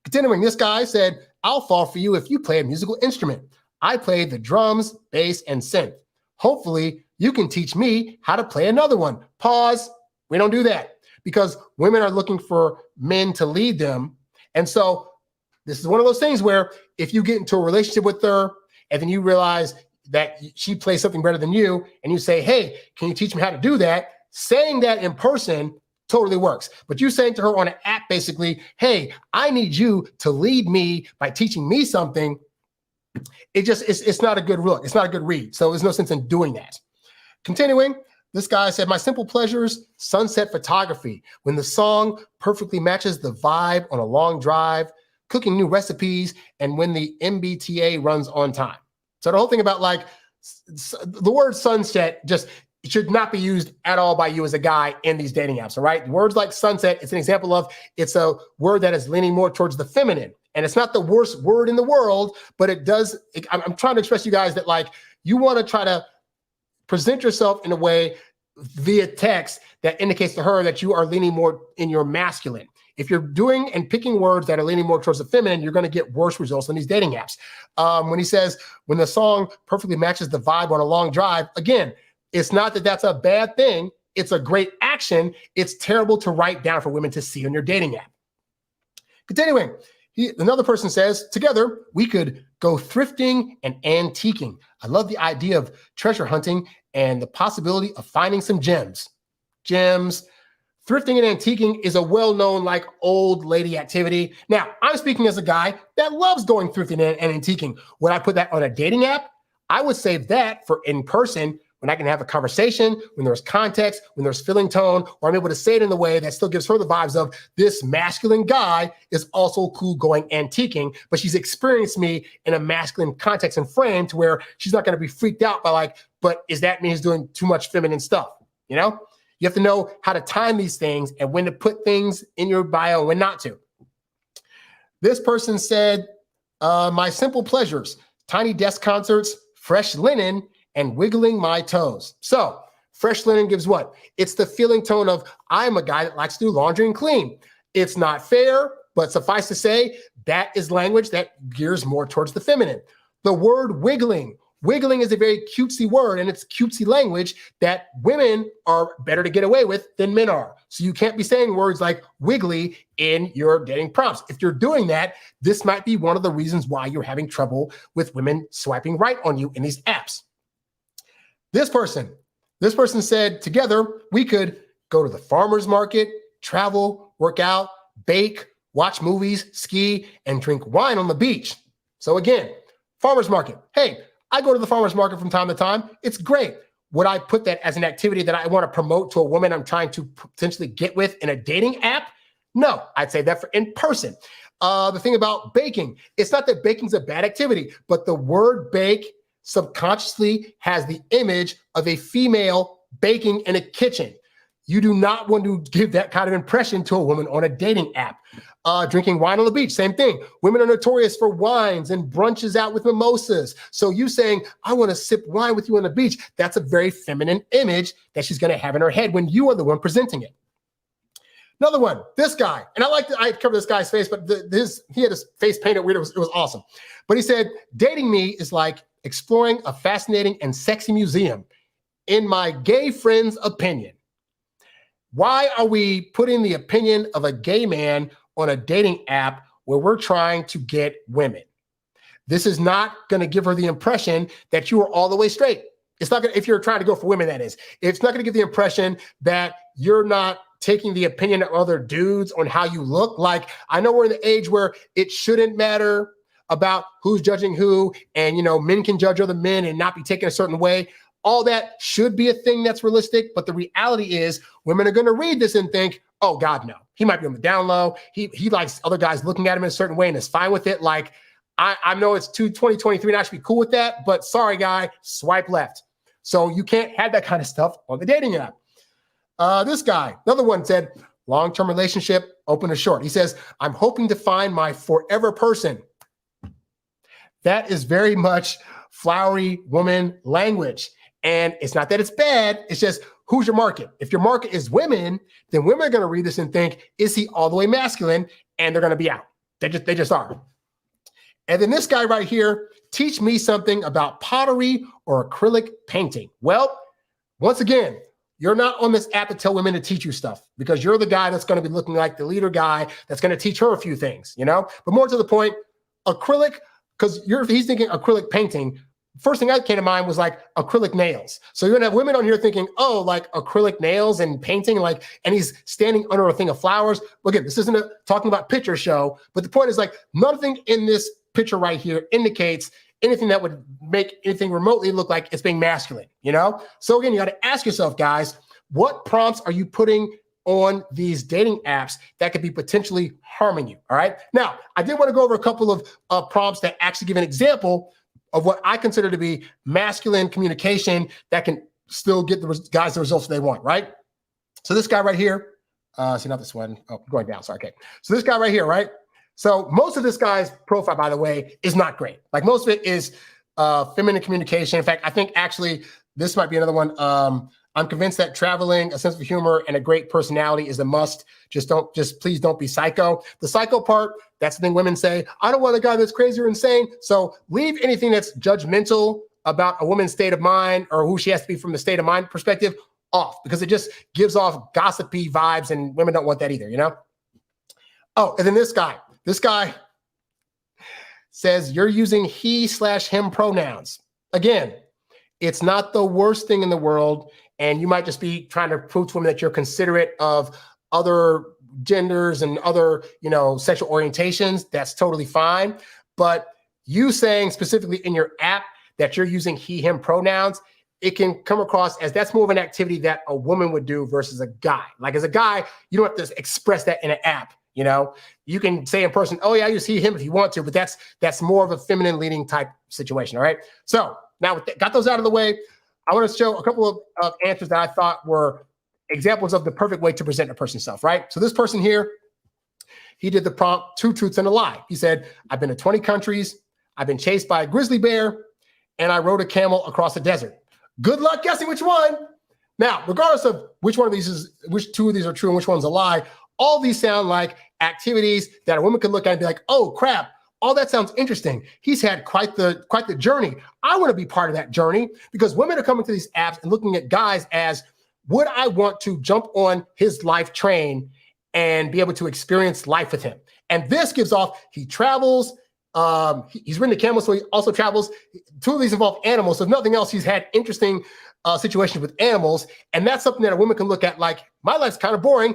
Continuing, this guy said, I'll fall for you if you play a musical instrument. I play the drums, bass, and synth. Hopefully, you can teach me how to play another one. Pause. We don't do that because women are looking for men to lead them. And so this is one of those things where if you get into a relationship with her and then you realize that she plays something better than you and you say, hey, can you teach me how to do that? Saying that in person totally works. But you saying to her on an app, basically, hey, I need you to lead me by teaching me something. It's not a good look. It's not a good read. So there's no sense in doing that. Continuing, this guy said, my simple pleasures, sunset photography. When the song perfectly matches the vibe on a long drive, cooking new recipes, and when the MBTA runs on time. So the whole thing about like the word sunset just should not be used at all by you as a guy in these dating apps, all right? Words like sunset, it's an example of, it's a word that is leaning more towards the feminine. And it's not the worst word in the world, but I'm trying to express to you guys that like, you want to try to present yourself in a way via text that indicates to her that you are leaning more in your masculine. If you're doing and picking words that are leaning more towards the feminine, you're going to get worse results on these dating apps. When he says, when the song perfectly matches the vibe on a long drive, again, it's not that that's a bad thing. It's a great action. It's terrible to write down for women to see on your dating app. Continuing, another person says, together, we could go thrifting and antiquing. I love the idea of treasure hunting and the possibility of finding some gems. Gems. Thrifting and antiquing is a well-known, like, old lady activity. Now, I'm speaking as a guy that loves going thrifting and antiquing. Would I put that on a dating app? I would save that for in person when I can have a conversation, when there's context, when there's feeling tone, or I'm able to say it in a way that still gives her the vibes of this masculine guy is also cool going antiquing, but she's experienced me in a masculine context and frame to where she's not going to be freaked out by like, but is that mean he's doing too much feminine stuff? You know, you have to know how to time these things and when to put things in your bio and when not to. This person said, my simple pleasures, tiny desk concerts, fresh linen, and wiggling my toes. So fresh linen gives what? It's the feeling tone of, I'm a guy that likes to do laundry and clean. It's not fair, but suffice to say, that is language that gears more towards the feminine. The word wiggling. Wiggling is a very cutesy word, and it's cutesy language that women are better to get away with than men are. So you can't be saying words like wiggly in your dating prompts. If you're doing that, this might be one of the reasons why you're having trouble with women swiping right on you in these apps. This person said, together, we could go to the farmer's market, travel, work out, bake, watch movies, ski, and drink wine on the beach. So again, farmer's market. Hey, I go to the farmer's market from time to time. It's great. Would I put that as an activity that I want to promote to a woman I'm trying to potentially get with in a dating app? No, I'd say that for in person. The thing about baking, it's not that baking's a bad activity, but the word bake subconsciously has the image of a female baking in a kitchen. You do not want to give that kind of impression to a woman on a dating app. Drinking wine on the beach, same thing. Women are notorious for wines and brunches out with mimosas. So you saying, I want to sip wine with you on the beach, that's a very feminine image that she's going to have in her head when you are the one presenting it. Another one, this guy, and I covered this guy's face, but he had his face painted weird. It was awesome. But he said, dating me is like exploring a fascinating and sexy museum, in my gay friend's opinion. Why are we putting the opinion of a gay man on a dating app where we're trying to get women? This is not going to give her the impression that you are all the way straight. It's not going to, if you're trying to go for women, that is. It's not going to give the impression that you're not taking the opinion of other dudes on how you look. Like, I know we're in the age where it shouldn't matter about who's judging who, and, you know, men can judge other men and not be taken a certain way. All that should be a thing that's realistic, but the reality is women are going to read this and think, oh God, no, he might be on the down low. He likes other guys looking at him in a certain way and is fine with it. Like, I know it's 2023 and I should be cool with that, but sorry, guy, swipe left. So you can't have that kind of stuff on the dating app. This guy, another one, said, long-term relationship, open or short. He says, I'm hoping to find my forever person. That is very much flowery woman language. And it's not that it's bad. It's just, who's your market? If your market is women, then women are going to read this and think, is he all the way masculine? And they're going to be out. They just are. And then this guy right here, teach me something about pottery or acrylic painting. Well, once again, you're not on this app to tell women to teach you stuff, because you're the guy that's going to be looking like the leader guy that's going to teach her a few things, you know? But more to the point, acrylic, because he's thinking acrylic painting. First thing that came to mind was like acrylic nails. So you're gonna have women on here thinking, oh, like acrylic nails and painting, like, and he's standing under a thing of flowers. Look, again, this isn't talking about picture show, but the point is, like, nothing in this picture right here indicates anything that would make anything remotely look like it's being masculine, you know? So again, you got to ask yourself, guys, what prompts are you putting on these dating apps that could be potentially harming you? All right. Now, I did want to go over a couple of prompts that actually give an example of what I consider to be masculine communication that can still get the guys the results they want, right? So this guy right here, see, not this one. Oh, going down, sorry, okay. So this guy right here, right? So most of this guy's profile, by the way, is not great. Like, most of it is feminine communication. In fact, I think actually this might be another one. I'm convinced that traveling, a sense of humor, and a great personality is a must. Please don't be psycho. The psycho part, that's the thing women say, I don't want a guy that's crazy or insane. So leave anything that's judgmental about a woman's state of mind or who she has to be from the state of mind perspective off, because it just gives off gossipy vibes, and women don't want that either, you know? Oh, and then this guy says you're using he/him pronouns. Again, it's not the worst thing in the world. And you might just be trying to prove to women that you're considerate of other genders and other, you know, sexual orientations. That's totally fine. But you saying specifically in your app that you're using he/him pronouns, it can come across as that's more of an activity that a woman would do versus a guy. Like, as a guy, you don't have to express that in an app. You know, you can say in person, oh yeah, I use he/him if you want to, but that's more of a feminine leaning type situation. All right. So now got those out of the way, I want to show a couple of answers that I thought were examples of the perfect way to present a person's self, right? So this person here, he did the prompt, 2 truths and a lie. He said, I've been to 20 countries, I've been chased by a grizzly bear, and I rode a camel across the desert. Good luck guessing which one. Now, regardless of which two of these are true and which one's a lie, all these sound like activities that a woman can look at and be like, oh crap, all that sounds interesting. He's had quite the journey. I want to be part of that journey, because women are coming to these apps and looking at guys as, would I want to jump on his life train and be able to experience life with him? And this gives off, he travels, he's ridden a camel, so he also travels. 2 of these involve animals. So if nothing else, he's had interesting situations with animals. And that's something that a woman can look at like, my life's kind of boring.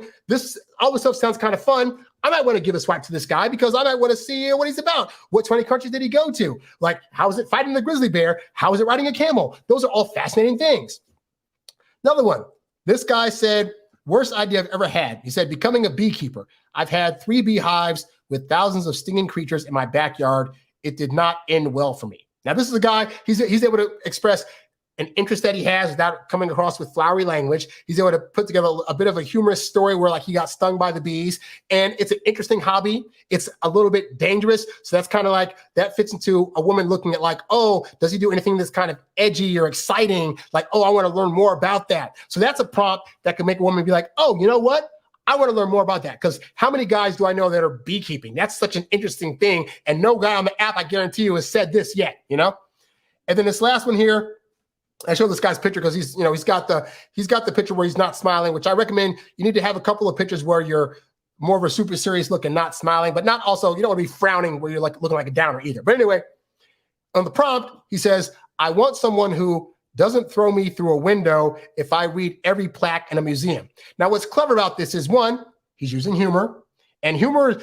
All this stuff sounds kind of fun. I might want to give a swipe to this guy because I might want to see what he's about. What 20 countries did he go to? Like, how is it fighting the grizzly bear? How is it riding a camel? Those are all fascinating things. Another one, this guy said, worst idea I've ever had. He said, becoming a beekeeper. I've had 3 beehives with thousands of stinging creatures in my backyard. It did not end well for me. Now, this is a guy, he's able to express an interest that he has without coming across with flowery language. He's able to put together a bit of a humorous story where like he got stung by the bees, and it's an interesting hobby. It's a little bit dangerous. So that's kind of like, that fits into a woman looking at like, oh, does he do anything that's kind of edgy or exciting? Like, oh, I want to learn more about that. So that's a prompt that can make a woman be like, oh, you know what? I want to learn more about that, because how many guys do I know that are beekeeping? That's such an interesting thing. And no guy on the app, I guarantee you, has said this yet, you know? And then this last one here, I showed this guy's picture because he's got the picture where he's not smiling, which I recommend. You need to have a couple of pictures where you're more of a super serious look and not smiling, but not also, you don't want to be frowning where you're like looking like a downer either. But anyway, on the prompt, he says, I want someone who doesn't throw me through a window if I read every plaque in a museum. Now, what's clever about this is, one, he's using humor. And humor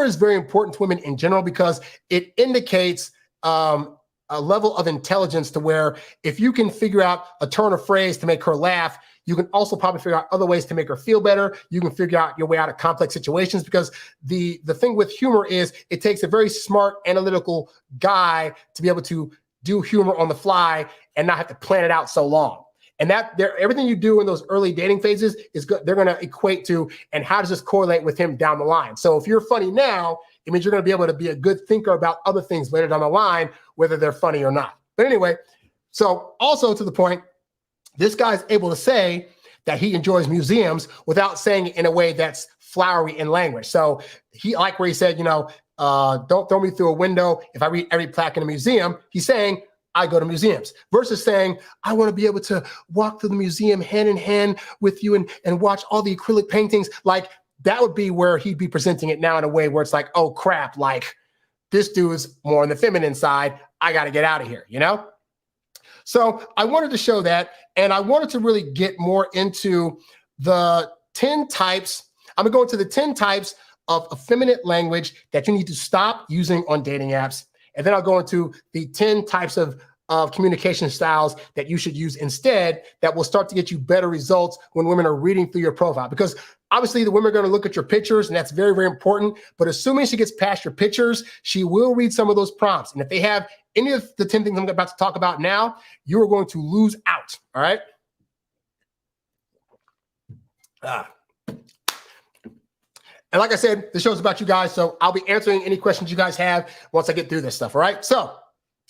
is very important to women in general because it indicates a level of intelligence to where if you can figure out a turn of phrase to make her laugh, you can also probably figure out other ways to make her feel better. You can figure out your way out of complex situations, because the thing with humor is it takes a very smart, analytical guy to be able to do humor on the fly and not have to plan it out so long. And that everything you do in those early dating phases is good. They're going to equate to, and how does this correlate with him down the line? So if you're funny now, it means you're going to be able to be a good thinker about other things later down the line, whether they're funny or not. But anyway, so also to the point, this guy's able to say that he enjoys museums without saying it in a way that's flowery in language. So he, like where he said, don't throw me through a window if I read every plaque in a museum. He's saying, I go to museums, versus saying, I want to be able to walk through the museum hand in hand with you and watch all the acrylic paintings. Like, that would be where he'd be presenting it now in a way where it's like, oh crap, like this dude's more on the feminine side. I got to get out of here, So I wanted to show that, and I wanted to really get more into the 10 types. I'm gonna go into the 10 types of effeminate language that you need to stop using on dating apps. And then I'll go into the 10 types of communication styles that you should use instead that will start to get you better results when women are reading through your profile. Because obviously the women are going to look at your pictures, and that's very, very important. But assuming she gets past your pictures, she will read some of those prompts. And if they have any of the 10 things I'm about to talk about now, you are going to lose out, all right? And like I said, the show's about you guys, so I'll be answering any questions you guys have once I get through this stuff, all right? So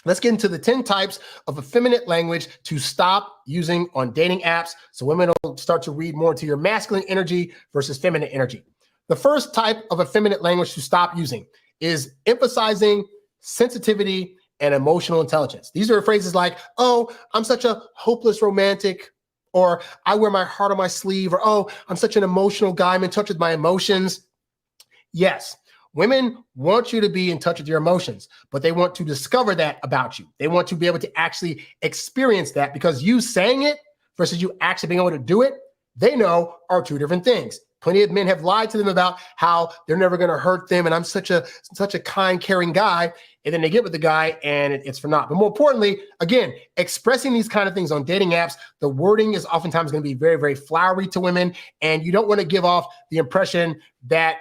let's get into the 10 types of effeminate language to stop using on dating apps, so women will start to read more into your masculine energy versus feminine energy. The first type of effeminate language to stop using is emphasizing sensitivity and emotional intelligence. These are phrases like, oh, I'm such a hopeless romantic, or I wear my heart on my sleeve, or oh, I'm such an emotional guy, I'm in touch with my emotions. Yes, women want you to be in touch with your emotions, but they want to discover that about you. They want to be able to actually experience that, because you saying it versus you actually being able to do it, they know are two different things. Plenty of men have lied to them about how they're never going to hurt them, and I'm such a kind, caring guy, and then they get with the guy and it's for naught. But more importantly, again, expressing these kind of things on dating apps, the wording is oftentimes going to be very, very flowery to women, and you don't want to give off the impression that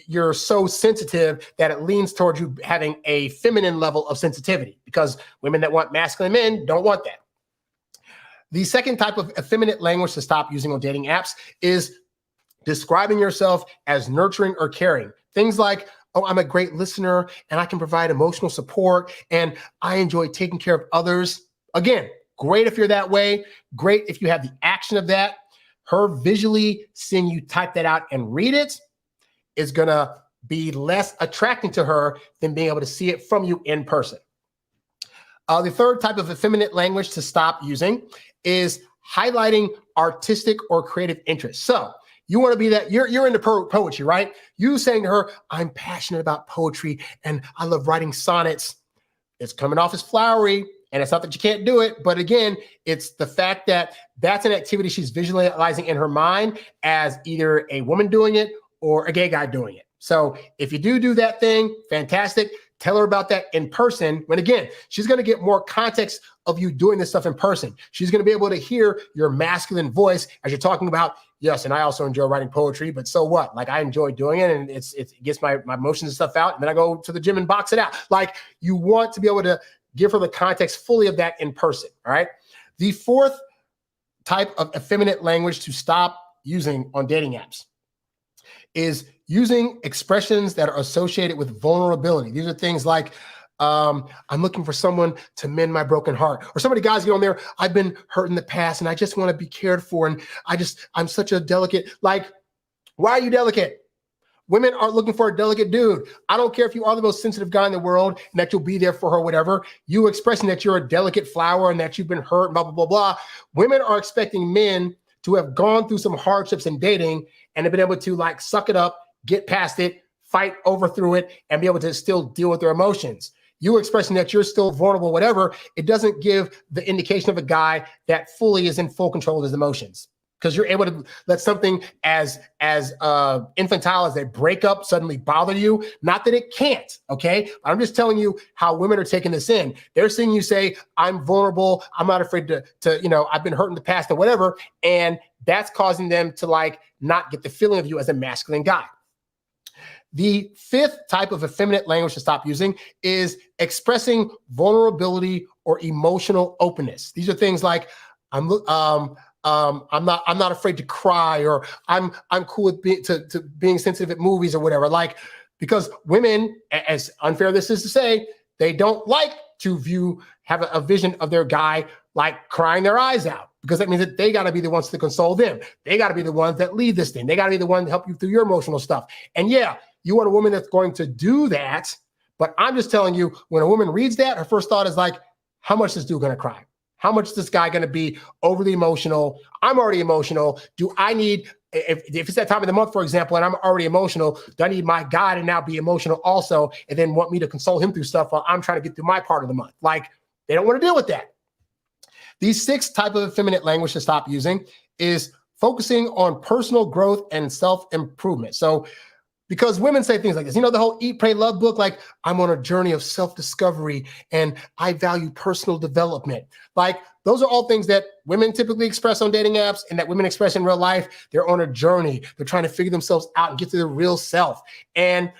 you're so sensitive that it leans towards you having a feminine level of sensitivity, because women that want masculine men don't want that. The second type of effeminate language to stop using on dating apps is describing yourself as nurturing or caring. Things like, oh, I'm a great listener and I can provide emotional support and I enjoy taking care of others. Again, great if you're that way. Great if you have the action of that. Her visually seeing you type that out and read it is going to be less attracting to her than being able to see it from you in person. The third type of effeminate language to stop using is highlighting artistic or creative interests. So you want to be that, you're into poetry, right? You saying to her, I'm passionate about poetry and I love writing sonnets. It's coming off as flowery, and it's not that you can't do it, but again, it's the fact that that's an activity she's visualizing in her mind as either a woman doing it or a gay guy doing it. So if you do that thing, fantastic. Tell her about that in person. When again, she's going to get more context of you doing this stuff in person. She's going to be able to hear your masculine voice as you're talking about, yes, and I also enjoy writing poetry, but so what? Like, I enjoy doing it, and it gets my emotions and stuff out, and then I go to the gym and box it out. Like, you want to be able to give her the context fully of that in person, all right? The fourth type of effeminate language to stop using on dating apps is using expressions that are associated with vulnerability. These are things like, I'm looking for someone to mend my broken heart. Or some of the guys get on there, I've been hurt in the past and I just want to be cared for. And I'm such a delicate, like, why are you delicate? Women aren't looking for a delicate dude. I don't care if you are the most sensitive guy in the world and that you'll be there for her, whatever. You expressing that you're a delicate flower and that you've been hurt, blah, blah, blah, blah. Women are expecting men to have gone through some hardships in dating and have been able to like suck it up, get past it, fight over through it, and be able to still deal with their emotions. You expressing that you're still vulnerable, whatever, it doesn't give the indication of a guy that fully is in full control of his emotions. Because you're able to let something as infantile as a breakup suddenly bother you. Not that it can't, okay? I'm just telling you how women are taking this in. They're seeing you say, I'm vulnerable, I'm not afraid to I've been hurt in the past or whatever, and that's causing them to like not get the feeling of you as a masculine guy. The fifth type of effeminate language to stop using is expressing vulnerability or emotional openness. These are things like, I'm not afraid to cry, or I'm cool with being sensitive at movies or whatever. Like, because women, as unfair this is to say, they don't like to have a vision of their guy like crying their eyes out, because that means that they got to be the ones to console them. They got to be the ones that lead this thing. They got to be the one to help you through your emotional stuff. And yeah, you want a woman that's going to do that. But I'm just telling you, when a woman reads that, her first thought is like, how much is this dude going to cry? How much is this guy going to be overly emotional? I'm already emotional. Do I need, if it's that time of the month, for example, and I'm already emotional, do I need my guy to now be emotional also and then want me to console him through stuff while I'm trying to get through my part of the month? Like, they don't want to deal with that. The sixth type of effeminate language to stop using is focusing on personal growth and self-improvement. So, because women say things like this, the whole Eat, Pray, Love book, like, I'm on a journey of self-discovery and I value personal development. Like, those are all things that women typically express on dating apps and that women express in real life. They're on a journey. They're trying to figure themselves out and get to their real self. And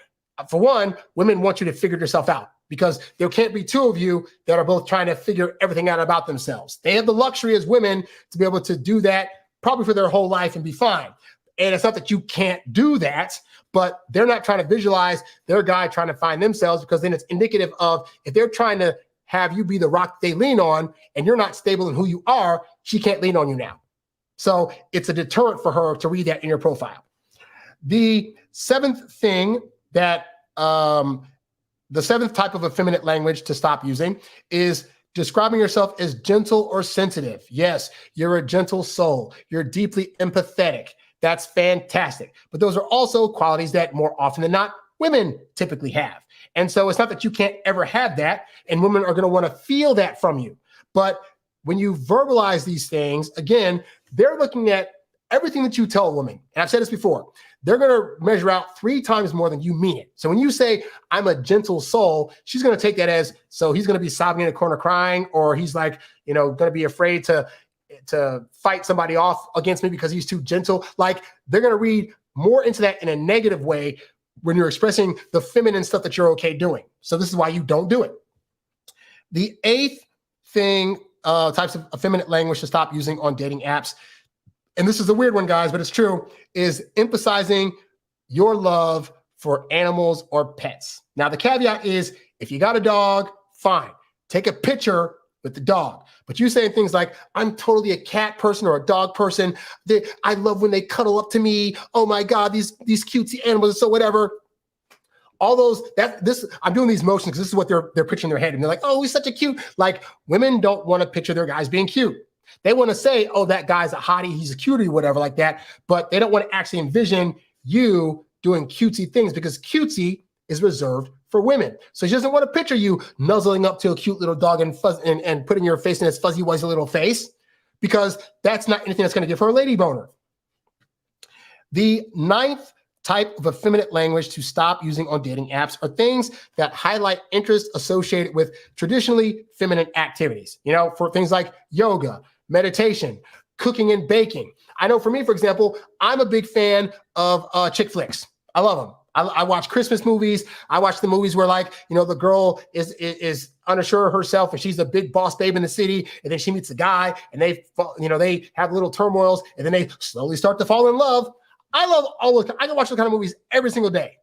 for one, women want you to figure yourself out, because there can't be two of you that are both trying to figure everything out about themselves. They have the luxury as women to be able to do that probably for their whole life and be fine. And it's not that you can't do that, but they're not trying to visualize their guy trying to find themselves, because then it's indicative of, if they're trying to have you be the rock they lean on and you're not stable in who you are, she can't lean on you now. So it's a deterrent for her to read that in your profile. The seventh thing that, the seventh type of effeminate language to stop using is describing yourself as gentle or sensitive. Yes, you're a gentle soul. You're deeply empathetic. That's fantastic. But those are also qualities that more often than not, women typically have. And so it's not that you can't ever have that, and women are going to want to feel that from you. But when you verbalize these things, again, they're looking at everything that you tell a woman. And I've said this before, they're going to measure out 3 times more than you mean it. So when you say, I'm a gentle soul, she's going to take that as, so he's going to be sobbing in a corner crying, or he's like, going to be afraid to fight somebody off against me because he's too gentle. Like, they're going to read more into that in a negative way when you're expressing the feminine stuff that you're okay doing. So this is why you don't do it. The eighth thing, types of effeminate language to stop using on dating apps, and this is a weird one, guys, but it's true, is emphasizing your love for animals or pets. Now, the caveat is, if you got a dog, fine. Take a picture with the dog. But you saying things like, I'm totally a cat person or a dog person. I love when they cuddle up to me. Oh my God, these cutesy animals, so whatever. All those, I'm doing these motions because this is what they're picturing in their head. And they're like, oh, he's such a cute. Like, women don't want to picture their guys being cute. They want to say, oh, that guy's a hottie, he's a cutie, whatever like that. But they don't want to actually envision you doing cutesy things, because cutesy is reserved for women. So she doesn't want to picture you nuzzling up to a cute little dog and putting your face in its fuzzy, wuzzy little face, because that's not anything that's going to give her a lady boner. The ninth type of effeminate language to stop using on dating apps are things that highlight interest associated with traditionally feminine activities. For things like yoga, meditation, cooking and baking. I know for me, for example, I'm a big fan of chick flicks. I love them. I watch Christmas movies. I watch the movies where, like, the girl is unsure of herself and she's a big boss babe in the city, and then she meets a guy and they have little turmoils and then they slowly start to fall in love. I can watch those kind of movies every single day.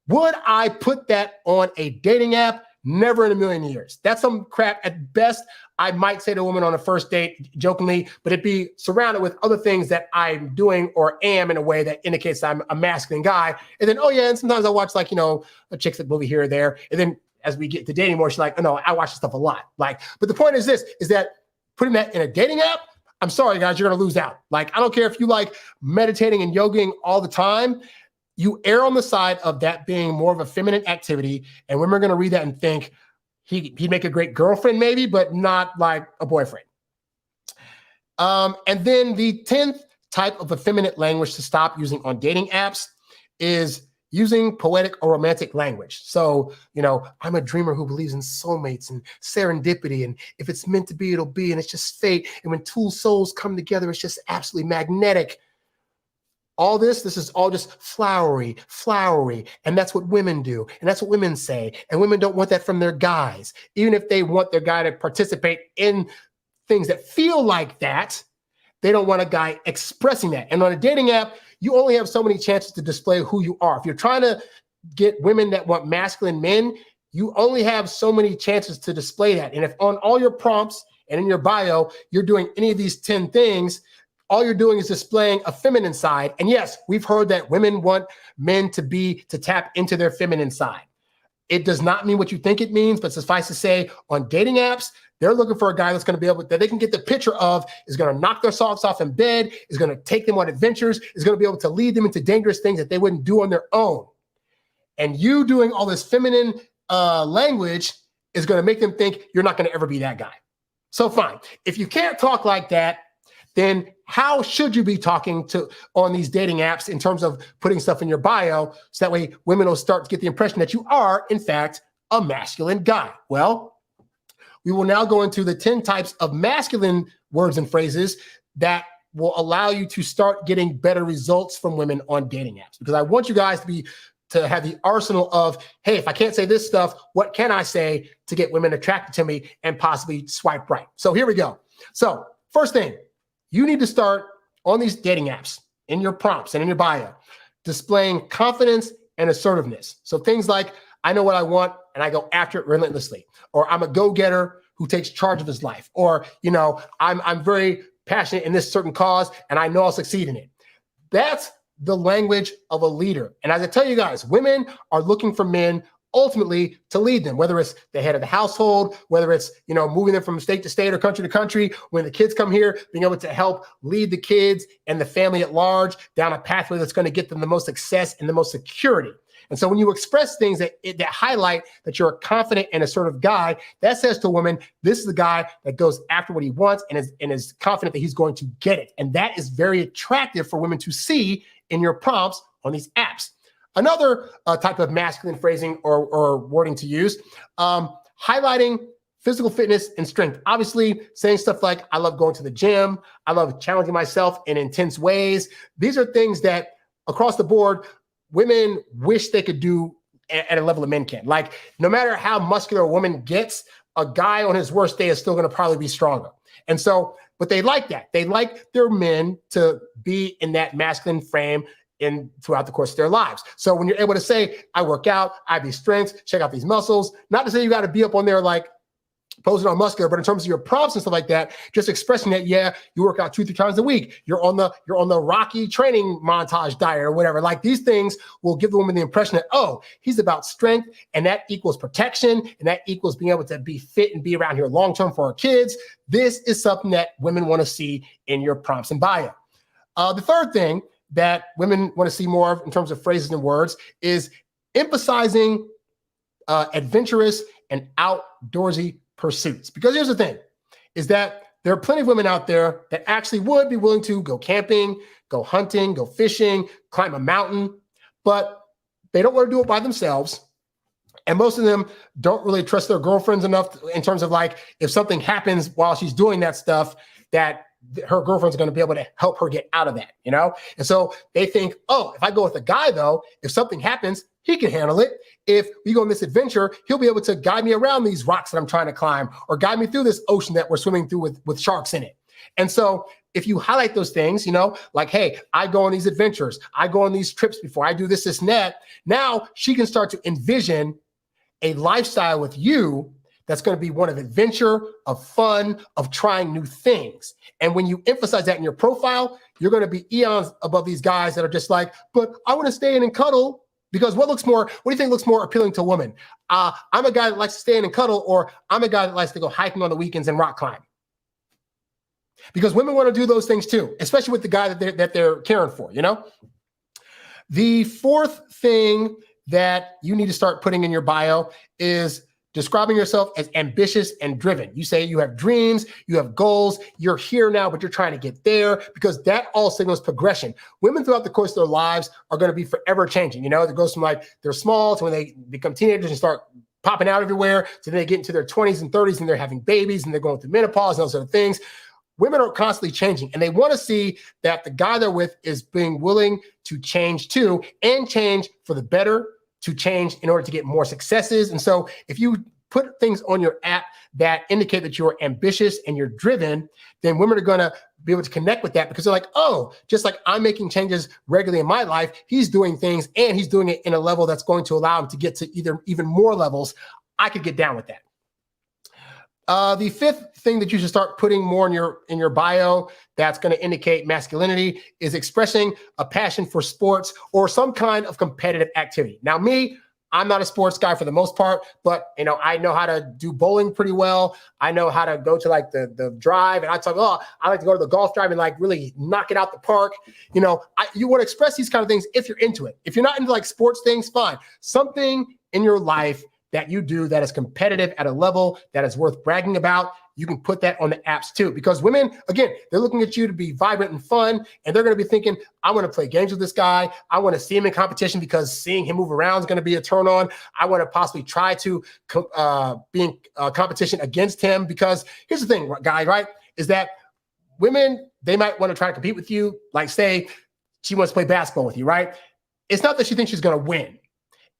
Would I put that on a dating app? Never in a million years. That's some crap. At best, I might say to a woman on a first date jokingly, but it'd be surrounded with other things that I'm doing or am in a way that indicates I'm a masculine guy. And then, and sometimes I watch a chick flick movie here or there. And then as we get to dating more, she's like, oh no, I watch this stuff a lot. But the point is that putting that in a dating app, I'm sorry guys, you're going to lose out. I don't care if you like meditating and yogaing all the time. You err on the side of that being more of a feminine activity, and women are going to read that and think he'd make a great girlfriend maybe, but not like a boyfriend. And then the 10th type of effeminate language to stop using on dating apps is using poetic or romantic language. So, I'm a dreamer who believes in soulmates and serendipity, and if it's meant to be, it'll be, and it's just fate. And when two souls come together, it's just absolutely magnetic. All this is all just flowery, and that's what women do, and that's what women say, and women don't want that from their guys. Even if they want their guy to participate in things that feel like that, they don't want a guy expressing that. And on a dating app, you only have so many chances to display who you are. If you're trying to get women that want masculine men, you only have so many chances to display that. And if on all your prompts and in your bio, you're doing any of these 10 things, all you're doing is displaying a feminine side. And yes, we've heard that women want men to tap into their feminine side. It does not mean what you think it means, but suffice to say, on dating apps, they're looking for a guy that's going to be able that they can get the picture of, is going to knock their socks off in bed, is going to take them on adventures, is going to be able to lead them into dangerous things that they wouldn't do on their own. And you doing all this feminine language is going to make them think you're not going to ever be that guy. So fine. If you can't talk like that, then how should you be talking on these dating apps in terms of putting stuff in your bio, so that way women will start to get the impression that you are, in fact, a masculine guy? Well, we will now go into the 10 types of masculine words and phrases that will allow you to start getting better results from women on dating apps. Because I want you guys to have the arsenal of, hey, if I can't say this stuff, what can I say to get women attracted to me and possibly swipe right? So here we go. So first thing, you need to start on these dating apps in your prompts and in your bio, displaying confidence and assertiveness. So things like, I know what I want and I go after it relentlessly, or I'm a go-getter who takes charge of his life, or, I'm very passionate in this certain cause and I know I'll succeed in it. That's the language of a leader. And as I tell you guys, women are looking for men ultimately to lead them, whether it's the head of the household, whether it's, moving them from state to state or country to country. When the kids come here, being able to help lead the kids and the family at large down a pathway that's going to get them the most success and the most security. And so when you express things that highlight that you're a confident and assertive guy, that says to a woman, this is the guy that goes after what he wants and is confident that he's going to get it. And that is very attractive for women to see in your prompts on these apps. Another type of masculine phrasing or wording to use, highlighting physical fitness and strength. Obviously, saying stuff like, I love going to the gym. I love challenging myself in intense ways. These are things that across the board, women wish they could do at a level that men can. Like, no matter how muscular a woman gets, a guy on his worst day is still going to probably be stronger. And so, but they like that. They like their men to be in that masculine frame throughout the course of their lives. So when you're able to say, I work out, I have these strengths, check out these muscles, not to say you got to be up on there like posing on muscular, but in terms of your prompts and stuff like that, just expressing that, yeah, you work out 2-3 times a week. You're on the Rocky training montage diet or whatever. Like, these things will give the woman the impression that, oh, he's about strength, and that equals protection, and that equals being able to be fit and be around here long-term for our kids. This is something that women want to see in your prompts and bio. The third thing that women want to see more of in terms of phrases and words is emphasizing adventurous and outdoorsy pursuits. Because here's the thing, is that there are plenty of women out there that actually would be willing to go camping, go hunting, go fishing, climb a mountain, but they don't want to do it by themselves. And most of them don't really trust their girlfriends enough in terms of, like, if something happens while she's doing that stuff, that her girlfriend's going to be able to help her get out of that, you know? And so they think, oh, if I go with a guy though, if something happens, he can handle it. If we go on this adventure, he'll be able to guide me around these rocks that I'm trying to climb or guide me through this ocean that we're swimming through with sharks in it. And so if you highlight those things, you know, like, hey, I go on these adventures, I go on these trips before, I do this, this, and that, now she can start to envision a lifestyle with you that's going to be one of adventure, of fun, of trying new things. And when you emphasize that in your profile, you're going to be eons above these guys that are just like, but I want to stay in and cuddle. Because what do you think looks more appealing to a woman? I'm a guy that likes to stay in and cuddle, or I'm a guy that likes to go hiking on the weekends and rock climb. Because women want to do those things too, especially with the guy that they're caring for, you know? The fourth thing that you need to start putting in your bio is describing yourself as ambitious and driven. You say you have dreams, you have goals, you're here now, but you're trying to get there, because that all signals progression. Women throughout the course of their lives are going to be forever changing. You know, it goes from like they're small to when they become teenagers and start popping out everywhere, to then they get into their 20s and 30s and they're having babies and they're going through menopause and those sort of things. Women are constantly changing, and they want to see that the guy they're with is being willing to change too, and change for the better, to change in order to get more successes. And so if you put things on your app that indicate that you're ambitious and you're driven, then women are going to be able to connect with that, because they're like, oh, just like I'm making changes regularly in my life, he's doing things and he's doing it in a level that's going to allow him to get to even more levels. I could get down with that. The fifth thing that you should start putting more in your bio that's going to indicate masculinity is expressing a passion for sports or some kind of competitive activity. Now, I'm not a sports guy for the most part, but you know, I know how to do bowling pretty well. I know how to go to like the drive, and I like to go to the golf drive and like really knock it out the park. You know, you want to express these kind of things if you're into it. If you're not into like sports things, fine. Something in your life that you do that is competitive at a level that is worth bragging about, you can put that on the apps too. Because women, again, they're looking at you to be vibrant and fun, and they're going to be thinking, I want to play games with this guy. I want to see him in competition because seeing him move around is going to be a turn on. I want to possibly try to be in competition against him, because here's the thing, guys, right, is that women, they might want to try to compete with you. Like say she wants to play basketball with you, right? It's not that she thinks she's going to win.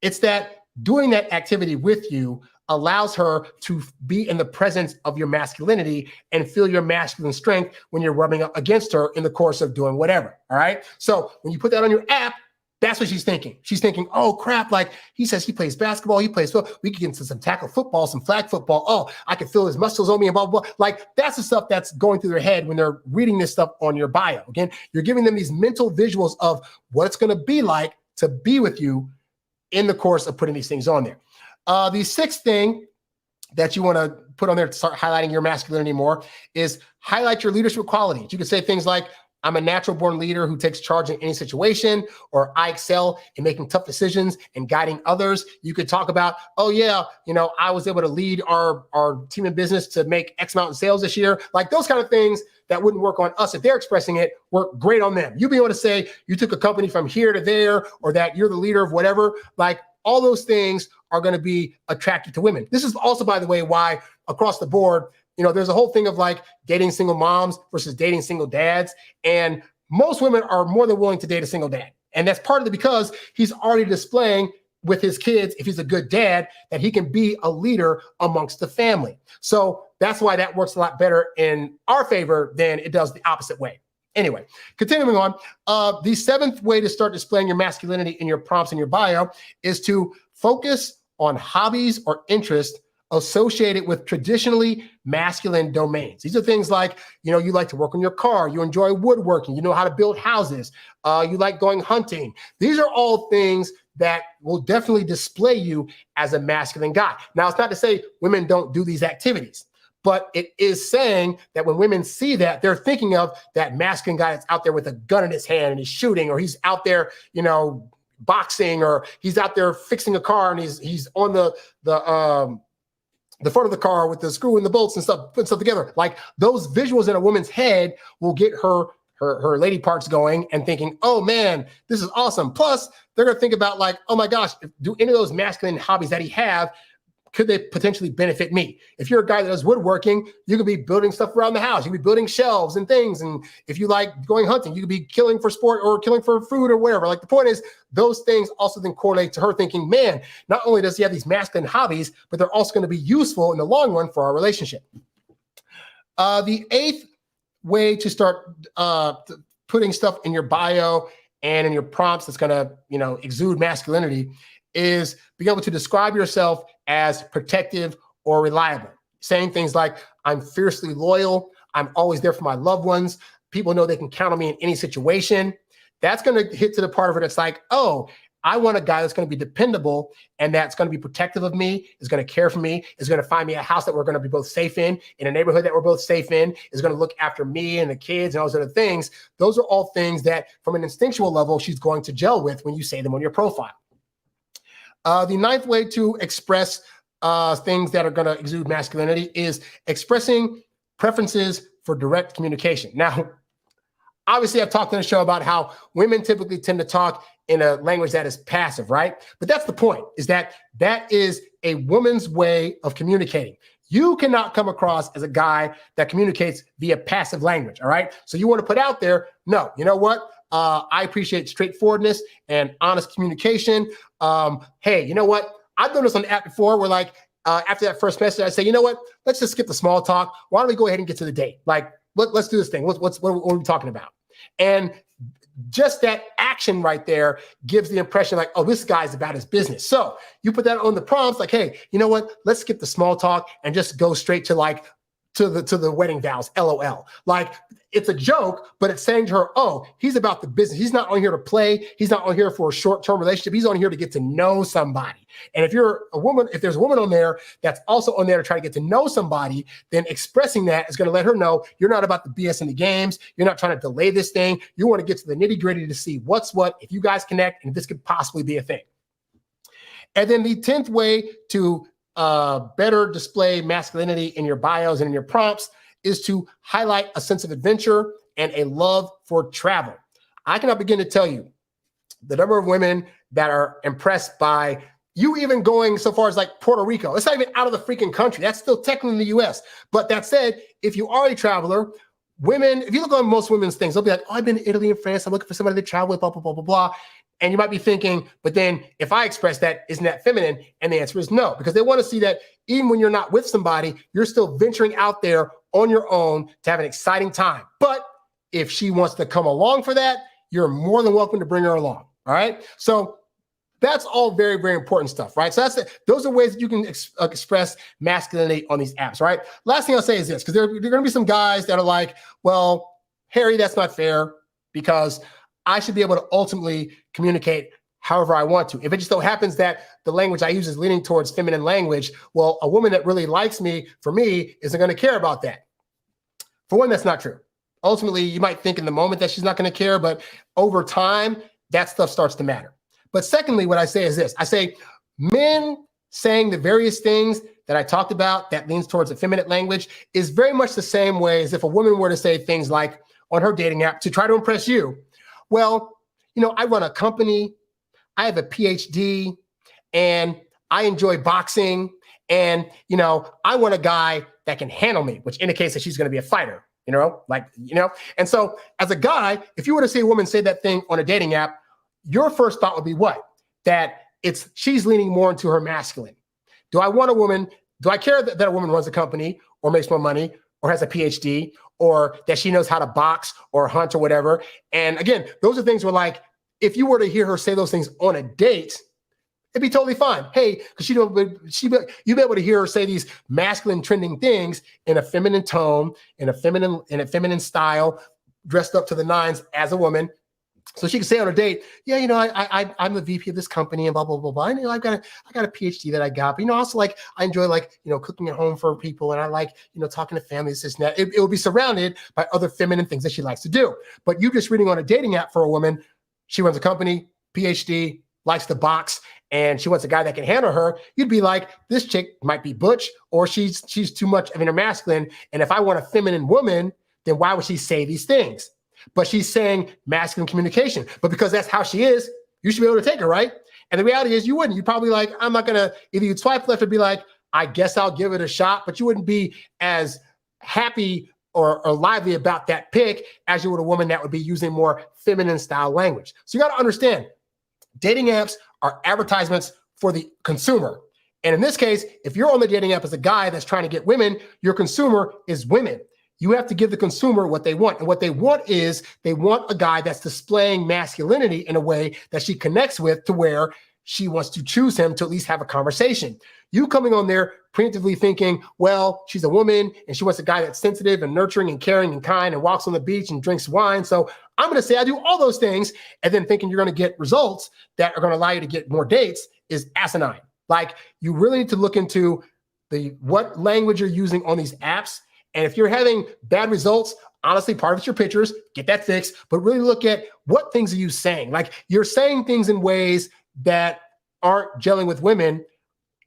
It's that doing that activity with you allows her to be in the presence of your masculinity and feel your masculine strength when you're rubbing up against her in the course of doing whatever. All right. So when you put that on your app, that's what she's thinking. She's thinking, oh crap, like he says he plays basketball, he plays football. We could get into some tackle football, some flag football. Oh, I can feel his muscles on me and blah, blah, blah. Like that's the stuff that's going through their head when they're reading this stuff on your bio. Again, you're giving them these mental visuals of what it's going to be like to be with you in the course of putting these things on there. The sixth thing that you want to put on there to start highlighting your masculinity more is highlight your leadership qualities. You can say things like, I'm a natural born leader who takes charge in any situation, or I excel in making tough decisions and guiding others. You could talk about, oh yeah, you know, I was able to lead our team in business to make X amount in sales this year. Like those kind of things that wouldn't work on us if they're expressing it, work great on them. You'll be able to say you took a company from here to there, or that you're the leader of whatever. Like all those things are going to be attractive to women. This is also, by the way, why across the board, you know, there's a whole thing of like dating single moms versus dating single dads. And most women are more than willing to date a single dad. And that's partly because he's already displaying with his kids, if he's a good dad, that he can be a leader amongst the family. So that's why that works a lot better in our favor than it does the opposite way. Anyway, continuing on, the seventh way to start displaying your masculinity in your prompts in your bio is to focus on hobbies or interests associated with traditionally masculine domains. These are things like, you know, you like to work on your car, you enjoy woodworking, you know how to build houses, you like going hunting. These are all things that will definitely display you as a masculine guy. Now, it's not to say women don't do these activities, but it is saying that when women see that, they're thinking of that masculine guy that's out there with a gun in his hand and he's shooting, or he's out there, you know, boxing, or he's out there fixing a car and he's on the front of the car with the screw and the bolts and stuff, putting stuff together. Like those visuals in a woman's head will get her lady parts going and thinking, oh man, this is awesome. Plus, they're going to think about like, oh my gosh, do any of those masculine hobbies that he have could they potentially benefit me? If you're a guy that does woodworking, you could be building stuff around the house. You could be building shelves and things. And if you like going hunting, you could be killing for sport or killing for food or whatever. Like the point is, those things also then correlate to her thinking, man, not only does he have these masculine hobbies, but they're also going to be useful in the long run for our relationship. The eighth way to start putting stuff in your bio and in your prompts that's going to, exude masculinity is being able to describe yourself as protective or reliable. Saying things like, I'm fiercely loyal. I'm always there for my loved ones. People know they can count on me in any situation. That's going to hit to the part of it that's like, oh, I want a guy that's going to be dependable and that's going to be protective of me, is going to care for me, is going to find me a house that we're going to be both safe in a neighborhood that we're both safe in, is going to look after me and the kids and all those other things. Those are all things that from an instinctual level, she's going to gel with when you say them on your profile. The ninth way to express things that are going to exude masculinity is expressing preferences for direct communication. Now, obviously, I've talked on the show about how women typically tend to talk in a language that is passive, right? But that's the point, is that is a woman's way of communicating. You cannot come across as a guy that communicates via passive language, all right? So you want to put out there, no, you know what? I appreciate straightforwardness and honest communication. Hey, you know what? I've done this on the app before where like, after that first message, I say, you know what? Let's just skip the small talk. Why don't we go ahead and get to the date? Like, let's do this thing. What are we talking about? And just that action right there gives the impression like, oh, this guy's about his business. So you put that on the prompts like, hey, you know what? Let's skip the small talk and just go straight to like, to the wedding vows, LOL. Like, it's a joke, but it's saying to her, oh, he's about the business. He's not on here to play. He's not on here for a short-term relationship. He's on here to get to know somebody. And if you're a woman, if there's a woman on there that's also on there to try to get to know somebody, then expressing that is going to let her know you're not about the BS in the games. You're not trying to delay this thing. You want to get to the nitty-gritty to see what's what, if you guys connect, and if this could possibly be a thing. And then the 10th way to better display masculinity in your bios and in your prompts is to highlight a sense of adventure and a love for travel. I cannot begin to tell you the number of women that are impressed by you even going so far as like Puerto Rico. It's not even out of the freaking country. That's still technically in the US. But that said, if you are a traveler, women, if you look on most women's things, they'll be like, oh, I've been to Italy and France. I'm looking for somebody to travel with, blah, blah, blah, blah, blah. And you might be thinking, but then if I express that, isn't that feminine? And the answer is no, because they want to see that even when you're not with somebody, you're still venturing out there on your own to have an exciting time. But if she wants to come along for that, you're more than welcome to bring her along. All right. So that's all very, very important stuff, right? So those are ways that you can express masculinity on these apps, right? Last thing I'll say is this, because there are going to be some guys that are like, well, Harry, that's not fair because I should be able to ultimately communicate however I want to. If it just so happens that the language I use is leaning towards feminine language, well, a woman that really likes me, for me, isn't going to care about that. For one, that's not true. Ultimately, you might think in the moment that she's not going to care, but over time, that stuff starts to matter. But secondly, what I say is this. I say men saying the various things that I talked about that leans towards effeminate language is very much the same way as if a woman were to say things like on her dating app to try to impress you. Well, I run a company, I have a PhD, and I enjoy boxing, and, I want a guy that can handle me, which indicates that she's going to be a fighter, And so as a guy, if you were to see a woman say that thing on a dating app, your first thought would be what? That she's leaning more into her masculine. Do I care that a woman runs a company or makes more money or has a PhD or that she knows how to box or hunt or whatever? And again, those are things where like, if you were to hear her say those things on a date, it'd be totally fine. Hey, because you'd be able to hear her say these masculine trending things in a feminine tone, in a feminine style, dressed up to the nines as a woman. So she can say on a date, yeah, I'm the VP of this company and blah, blah, blah, blah. And, I got a PhD that I got, but, also like, I enjoy like, cooking at home for people. And I like, talking to families, this and that. It will be surrounded by other feminine things that she likes to do. But you just reading on a dating app for a woman, she runs a company, PhD, likes to box, and she wants a guy that can handle her. You'd be like, this chick might be butch, or she's too much of an masculine. And if I want a feminine woman, then why would she say these things? But she's saying masculine communication. But because that's how she is, you should be able to take her, right? And the reality is you wouldn't. You'd probably like, I'm not going to, either you'd swipe left or be like, I guess I'll give it a shot, but you wouldn't be as happy or lively about that pick as you would a woman that would be using more feminine style language. So you got to understand, dating apps are advertisements for the consumer. And in this case, if you're on the dating app as a guy that's trying to get women, your consumer is women. You have to give the consumer what they want. And what they want is they want a guy that's displaying masculinity in a way that she connects with, to where she wants to choose him to at least have a conversation. You coming on there preemptively thinking, well, she's a woman and she wants a guy that's sensitive and nurturing and caring and kind and walks on the beach and drinks wine. So I'm going to say I do all those things, and then thinking you're going to get results that are going to allow you to get more dates is asinine. Like, you really need to look into what language you're using on these apps. And if you're having bad results, honestly, part of it's your pictures, get that fixed, but really look at what things are you saying. Like, you're saying things in ways that aren't gelling with women.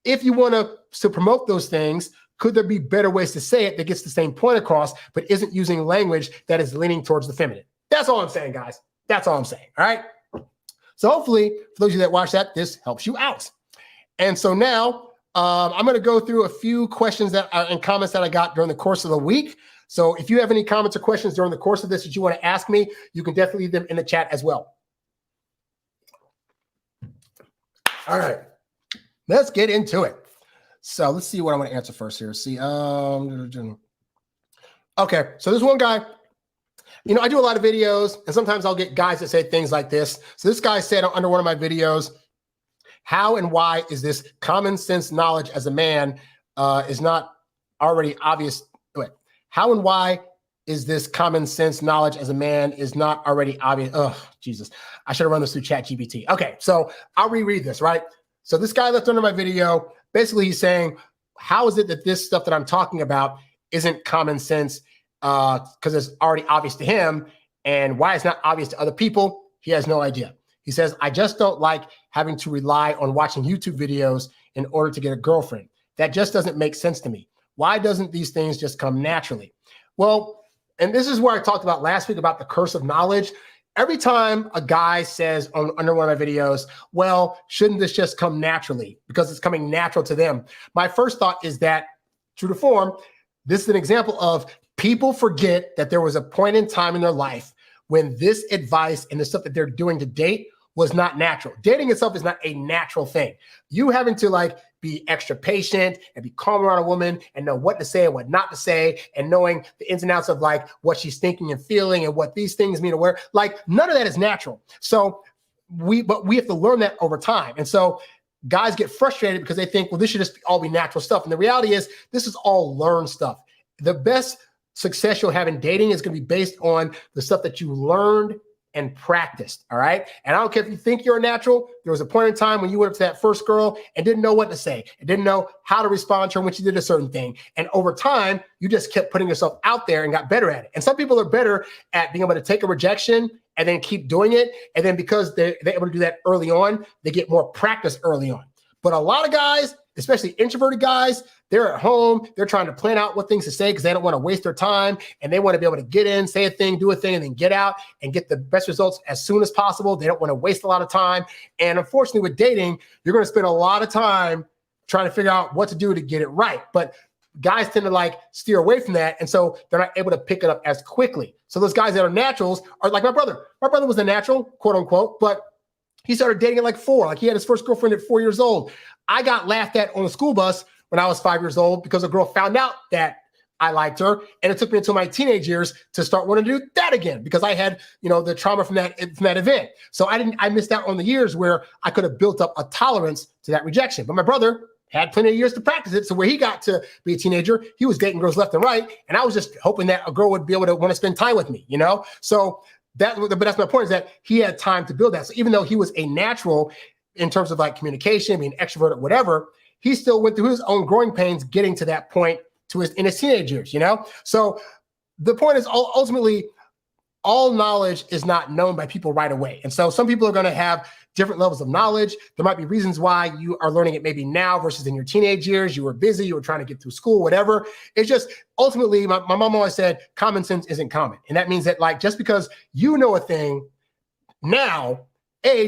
If you want to promote those things, could there be better ways to say it that gets the same point across, but isn't using language that is leaning towards the feminine? That's all I'm saying, guys. That's all I'm saying. All right. So hopefully, for those of you that watch that, this helps you out. And so now I'm going to go through a few questions and comments that I got during the course of the week. So if you have any comments or questions during the course of this that you want to ask me, you can definitely leave them in the chat as well. All right, let's get into it. So let's see what I want to answer first here. See, okay, so this one guy, I do a lot of videos, and sometimes I'll get guys that say things like this. So this guy said under one of my videos, how and why is this common sense knowledge as a man is not already obvious? Wait, how and why is this common sense knowledge as a man is not already obvious? Oh, Jesus. I should have run this through ChatGPT. Okay, so I'll reread this, right? So this guy left under my video, basically he's saying, how is it that this stuff that I'm talking about isn't common sense because it's already obvious to him, and why it's not obvious to other people? He has no idea. He says, I just don't like having to rely on watching YouTube videos in order to get a girlfriend. That just doesn't make sense to me. Why doesn't these things just come naturally? Well, and this is where I talked about last week about the curse of knowledge. Every time a guy says under one of my videos, well, shouldn't this just come naturally because it's coming natural to them? My first thought is that, true to form, this is an example of people forget that there was a point in time in their life when this advice and the stuff that they're doing to date was not natural. Dating itself is not a natural thing. You having to be extra patient and be calm around a woman and know what to say and what not to say, and knowing the ins and outs of what she's thinking and feeling and what these things mean to where, none of that is natural. So we have to learn that over time. And so guys get frustrated because they think, well, this should just all be natural stuff. And the reality is this is all learned stuff. The best success you'll have in dating is going to be based on the stuff that you learned and practiced, all right? And I don't care if you think you're a natural. There was a point in time when you went up to that first girl and didn't know what to say, and didn't know how to respond to her when she did a certain thing. And over time, you just kept putting yourself out there and got better at it. And some people are better at being able to take a rejection and then keep doing it. And then because they're able to do that early on, they get more practice early on. But a lot of guys, especially introverted guys, they're at home, they're trying to plan out what things to say because they don't want to waste their time, and they want to be able to get in, say a thing, do a thing, and then get out and get the best results as soon as possible. They don't want to waste a lot of time. And unfortunately with dating, you're going to spend a lot of time trying to figure out what to do to get it right. But guys tend to steer away from that, and so they're not able to pick it up as quickly. So those guys that are naturals are like my brother. My brother was a natural, quote unquote, but he started dating at 4. He had his first girlfriend at 4 years old. I got laughed at on the school bus when I was 5 years old because a girl found out that I liked her, and it took me until my teenage years to start wanting to do that again because I had, the trauma from that event. So I missed out on the years where I could have built up a tolerance to that rejection. But my brother had plenty of years to practice it. So where he got to be a teenager, he was dating girls left and right, and I was just hoping that a girl would be able to want to spend time with me, So but that's my point, is that he had time to build that. So even though he was a natural in terms of communication, being extroverted, whatever, he still went through his own growing pains getting to that point in his teenage years, So the point is ultimately all knowledge is not known by people right away. And so some people are going to have different levels of knowledge. There might be reasons why you are learning it maybe now versus in your teenage years. You were busy, you were trying to get through school, whatever. It's just ultimately, my mom always said, common sense isn't common. And that means that just because you know a thing now,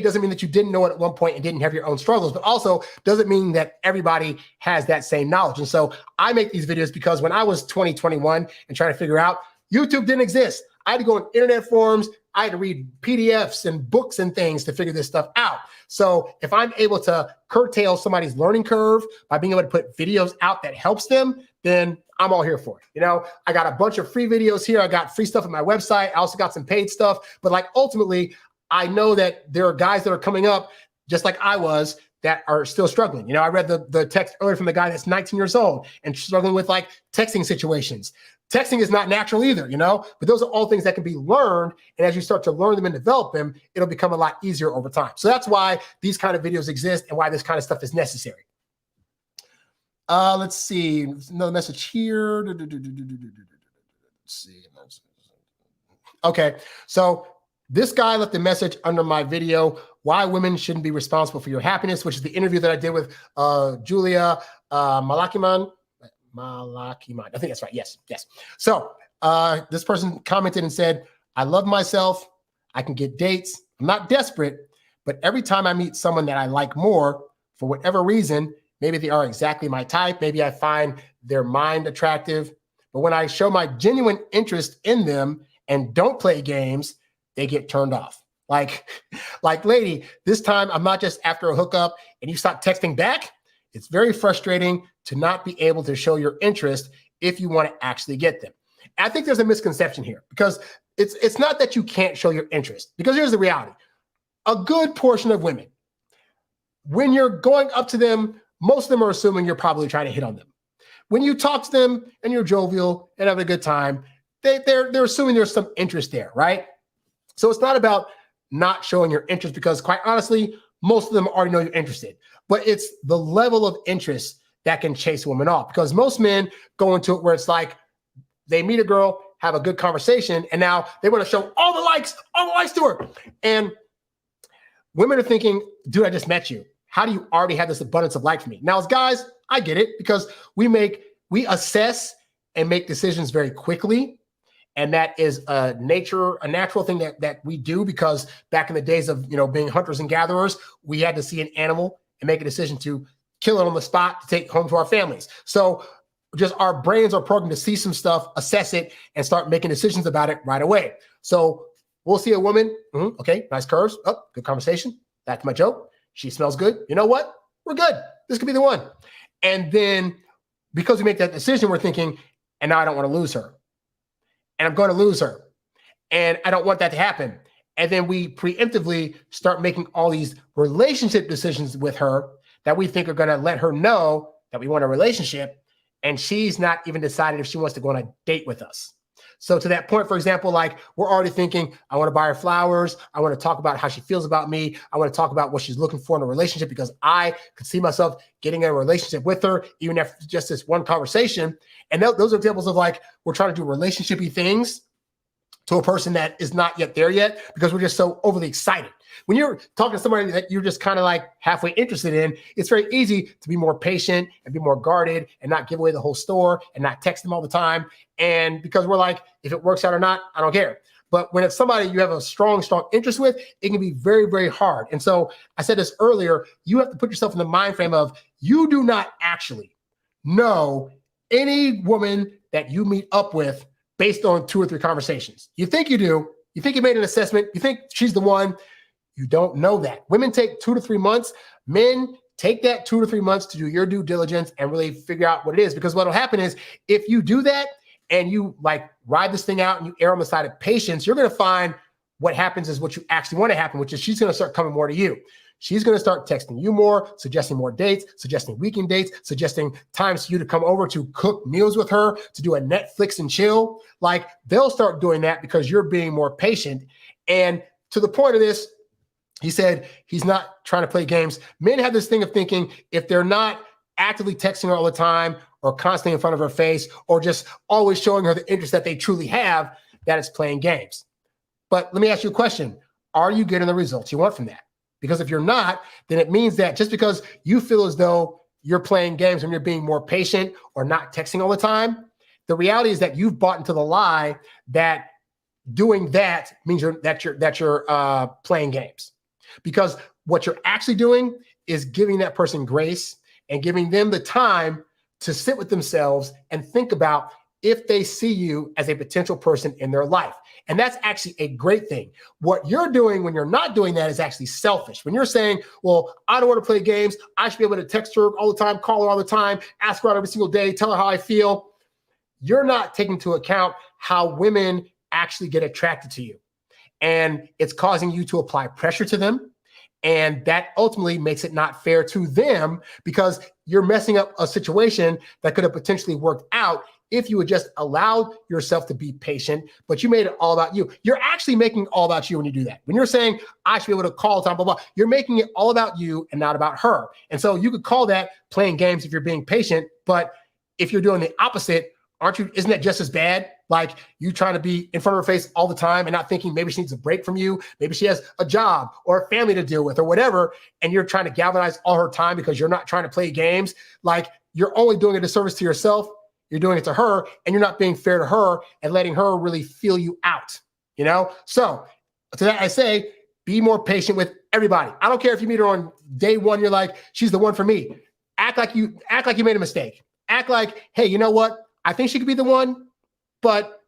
doesn't mean that you didn't know it at one point and didn't have your own struggles, but also doesn't mean that everybody has that same knowledge. And so I make these videos because when I was 20, 21 and trying to figure out, YouTube didn't exist. I had to go on internet forums. I had to read PDFs and books and things to figure this stuff out. So if I'm able to curtail somebody's learning curve by being able to put videos out that helps them, then I'm all here for it. You know, I got a bunch of free videos here. I got free stuff on my website. I also got some paid stuff. But like ultimately, I know that there are guys that are coming up just like I was that are still struggling. You know, I read the text earlier from the guy that's 19 years old and struggling with like texting situations. Texting is not natural either, you know, but those are all things that can be learned. And as you start to learn them and develop them, it'll become a lot easier over time. So that's why these kind of videos exist and why this kind of stuff is necessary. Let's see. There's another message here. Let's see. Okay. So this guy left a message under my video, why women shouldn't be responsible for your happiness, which is the interview that I did with Julia Malakiman. I think that's right. Yes. So this person commented and said, I love myself. I can get dates. I'm not desperate, but every time I meet someone that I like more, for whatever reason, maybe they are exactly my type. Maybe I find their mind attractive. But when I show my genuine interest in them and don't play games, they get turned off. Like lady, this time I'm not just after a hookup and you stop texting back. It's very frustrating to not be able to show your interest if you want to actually get them. I think there's a misconception here because it's not that you can't show your interest, because here's the reality. A good portion of women, when you're going up to them, most of them are assuming you're probably trying to hit on them. When you talk to them and you're jovial and have a good time, they're assuming there's some interest there, right? So it's not about not showing your interest, because quite honestly, most of them already know you're interested, but it's the level of interest that can chase women off, because most men go into it where it's like they meet a girl, have a good conversation, and now they want to show all the likes to her. And women are thinking, dude, I just met you. How do you already have this abundance of like for me? Now, as guys, I get it, because we assess and make decisions very quickly. And that is a natural thing that we do, because back in the days of, being hunters and gatherers, we had to see an animal and make a decision to kill it on the spot to take home to our families. So just our brains are programmed to see some stuff, assess it, and start making decisions about it right away. So we'll see a woman. Okay, nice curves. Oh, good conversation. That's my joke. She smells good. You know what? We're good. This could be the one. And then because we make that decision, we're thinking, and now I don't want to lose her. And I'm going to lose her. And I don't want that to happen. And then we preemptively start making all these relationship decisions with her that we think are going to let her know that we want a relationship. And she's not even decided if she wants to go on a date with us. So to that point, for example, like we're already thinking, I want to buy her flowers. I want to talk about how she feels about me. I want to talk about what she's looking for in a relationship, because I could see myself getting in a relationship with her, even after just this one conversation. And those are examples of like, we're trying to do relationship-y things to a person that is not yet there yet, because we're just so overly excited. When you're talking to somebody that you're just kind of like halfway interested in, it's very easy to be more patient and be more guarded and not give away the whole store and not text them all the time. And because we're like, if it works out or not, I don't care. But when it's somebody you have a strong interest with, it can be very, very hard. And so I said this earlier, you have to put yourself in the mind frame of, you do not actually know any woman that you meet up with based on 2 or 3 conversations. You think you do. You think you made an assessment. You think she's the one. You don't know that. Women take 2 to 3 months. Men take that 2 to 3 months to do your due diligence and really figure out what it is. Because what will happen is, if you do that and you like ride this thing out and you err on the side of patience, you're going to find what happens is what you actually want to happen, which is she's going to start coming more to you. She's going to start texting you more, suggesting more dates, suggesting weekend dates, suggesting times for you to come over to cook meals with her, to do a Netflix and chill. Like, they'll start doing that because you're being more patient. And to the point of this, he said he's not trying to play games. Men have this thing of thinking, if they're not actively texting her all the time or constantly in front of her face or just always showing her the interest that they truly have, that it's playing games. But let me ask you a question. Are you getting the results you want from that? Because if you're not, then it means that just because you feel as though you're playing games and you're being more patient or not texting all the time, the reality is that you've bought into the lie that doing that means you're playing games. Because what you're actually doing is giving that person grace and giving them the time to sit with themselves and think about if they see you as a potential person in their life. And that's actually a great thing. What you're doing when you're not doing that is actually selfish. When you're saying, well, I don't want to play games. I should be able to text her all the time, call her all the time, ask her out every single day, tell her how I feel. You're not taking into account how women actually get attracted to you. And it's causing you to apply pressure to them. And that ultimately makes it not fair to them because you're messing up a situation that could have potentially worked out if you would just allow yourself to be patient, but you made it all about you. You're actually making it all about you when you do that. When you're saying, I should be able to call time, blah, blah, you're making it all about you and not about her. And so you could call that playing games if you're being patient, but if you're doing the opposite, isn't that just as bad? Like you trying to be in front of her face all the time and not thinking maybe she needs a break from you. Maybe she has a job or a family to deal with or whatever. And you're trying to galvanize all her time because you're not trying to play games. Like you're only doing a disservice to yourself. You're doing it to her and you're not being fair to her and letting her really feel you out, you know? So to that I say, be more patient with everybody. I don't care if you meet her on day one, you're like, she's the one for me. Act like you made a mistake. Act like, hey, you know what? I think she could be the one, but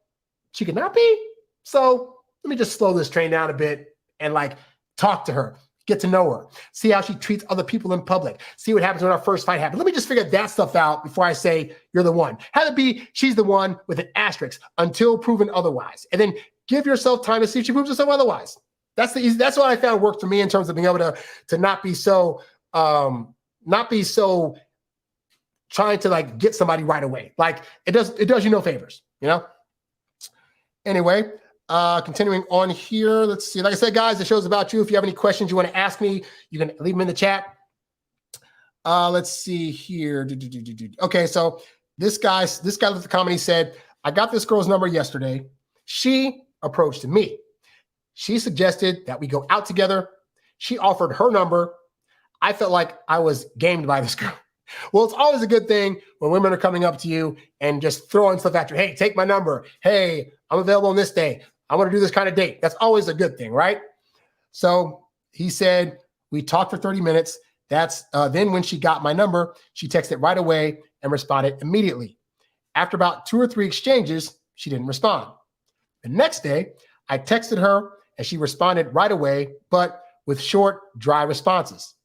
she could not be. So let me just slow this train down a bit and like talk to her, get to know her, see how she treats other people in public, see what happens when our first fight happens. Let me just figure that stuff out before I say you're the one. Have it be she's the one with an asterisk until proven otherwise. And then give yourself time to see if she proves herself otherwise. That's what I found worked for me in terms of being able to not be so trying to like get somebody right away. Like it does you no favors, you know? Anyway, continuing on here, let's see. Like I said, guys, the show's about you. If you have any questions you want to ask me, you can leave them in the chat. Let's see here. Okay, so this guy left a comment. He said, I got this girl's number yesterday. She approached me. She suggested that we go out together. She offered her number. I felt like I was gamed by this girl. Well, it's always a good thing when women are coming up to you and just throwing stuff at you. Hey, take my number. Hey, I'm available on this day. I want to do this kind of date. That's always a good thing, right? So he said, we talked for 30 minutes. Then when she got my number, she texted right away and responded immediately. After about 2 or 3 exchanges, she didn't respond. The next day, I texted her and she responded right away, but with short, dry responses.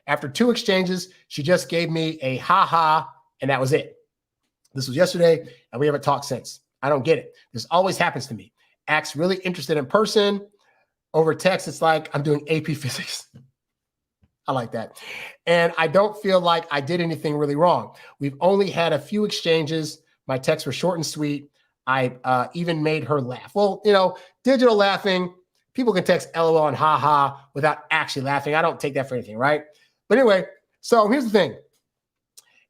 After 2 exchanges, she just gave me a ha-ha, and that was it. This was yesterday, and we haven't talked since. I don't get it. This always happens to me. Acts really interested in person. Over text, it's like I'm doing AP physics. I like that. And I don't feel like I did anything really wrong. We've only had a few exchanges. My texts were short and sweet. I even made her laugh. Well, you know, digital laughing, people can text LOL and ha-ha without actually laughing. I don't take that for anything, right? But anyway, so here's the thing,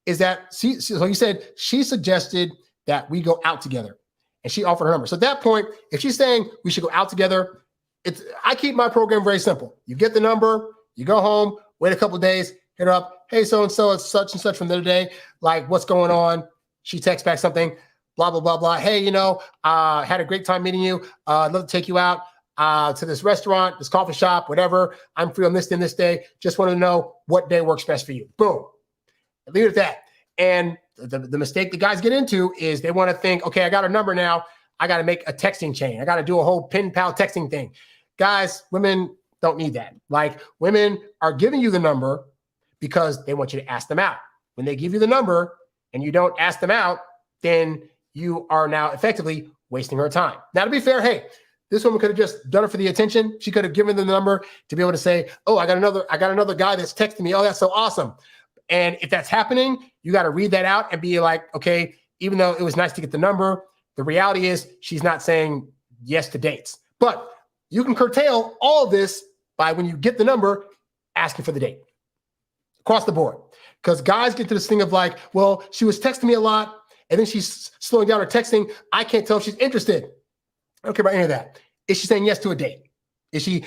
is that so you said she suggested that we go out together and she offered her number. So at that point, if she's saying we should go out together, I keep my program very simple. You get the number, you go home, wait a couple of days, hit her up. Hey, so-and-so, it's such and such from the other day. Like, what's going on? She texts back something, blah, blah, blah, blah. Hey, you know, had a great time meeting you. I'd love to take you out to this restaurant, this coffee shop, whatever. I'm free on this day and this day. Just want to know what day works best for you. Boom. Leave it at that. And the mistake the guys get into is they want to think, okay, I got her number now. I got to make a texting chain. I got to do a whole pen pal texting thing. Guys, women don't need that. Like, women are giving you the number because they want you to ask them out. When they give you the number and you don't ask them out, then you are now effectively wasting her time. Now, to be fair, hey, this woman could have just done it for the attention. She could have given them the number to be able to say, oh, I got another guy that's texting me. Oh, that's so awesome. And if that's happening, you got to read that out and be like, okay, even though it was nice to get the number, the reality is she's not saying yes to dates. But you can curtail all of this by, when you get the number, asking for the date across the board. Because guys get to this thing of like, well, she was texting me a lot and then she's slowing down her texting. I can't tell if she's interested. I don't care about any of that. Is she saying yes to a date? Is she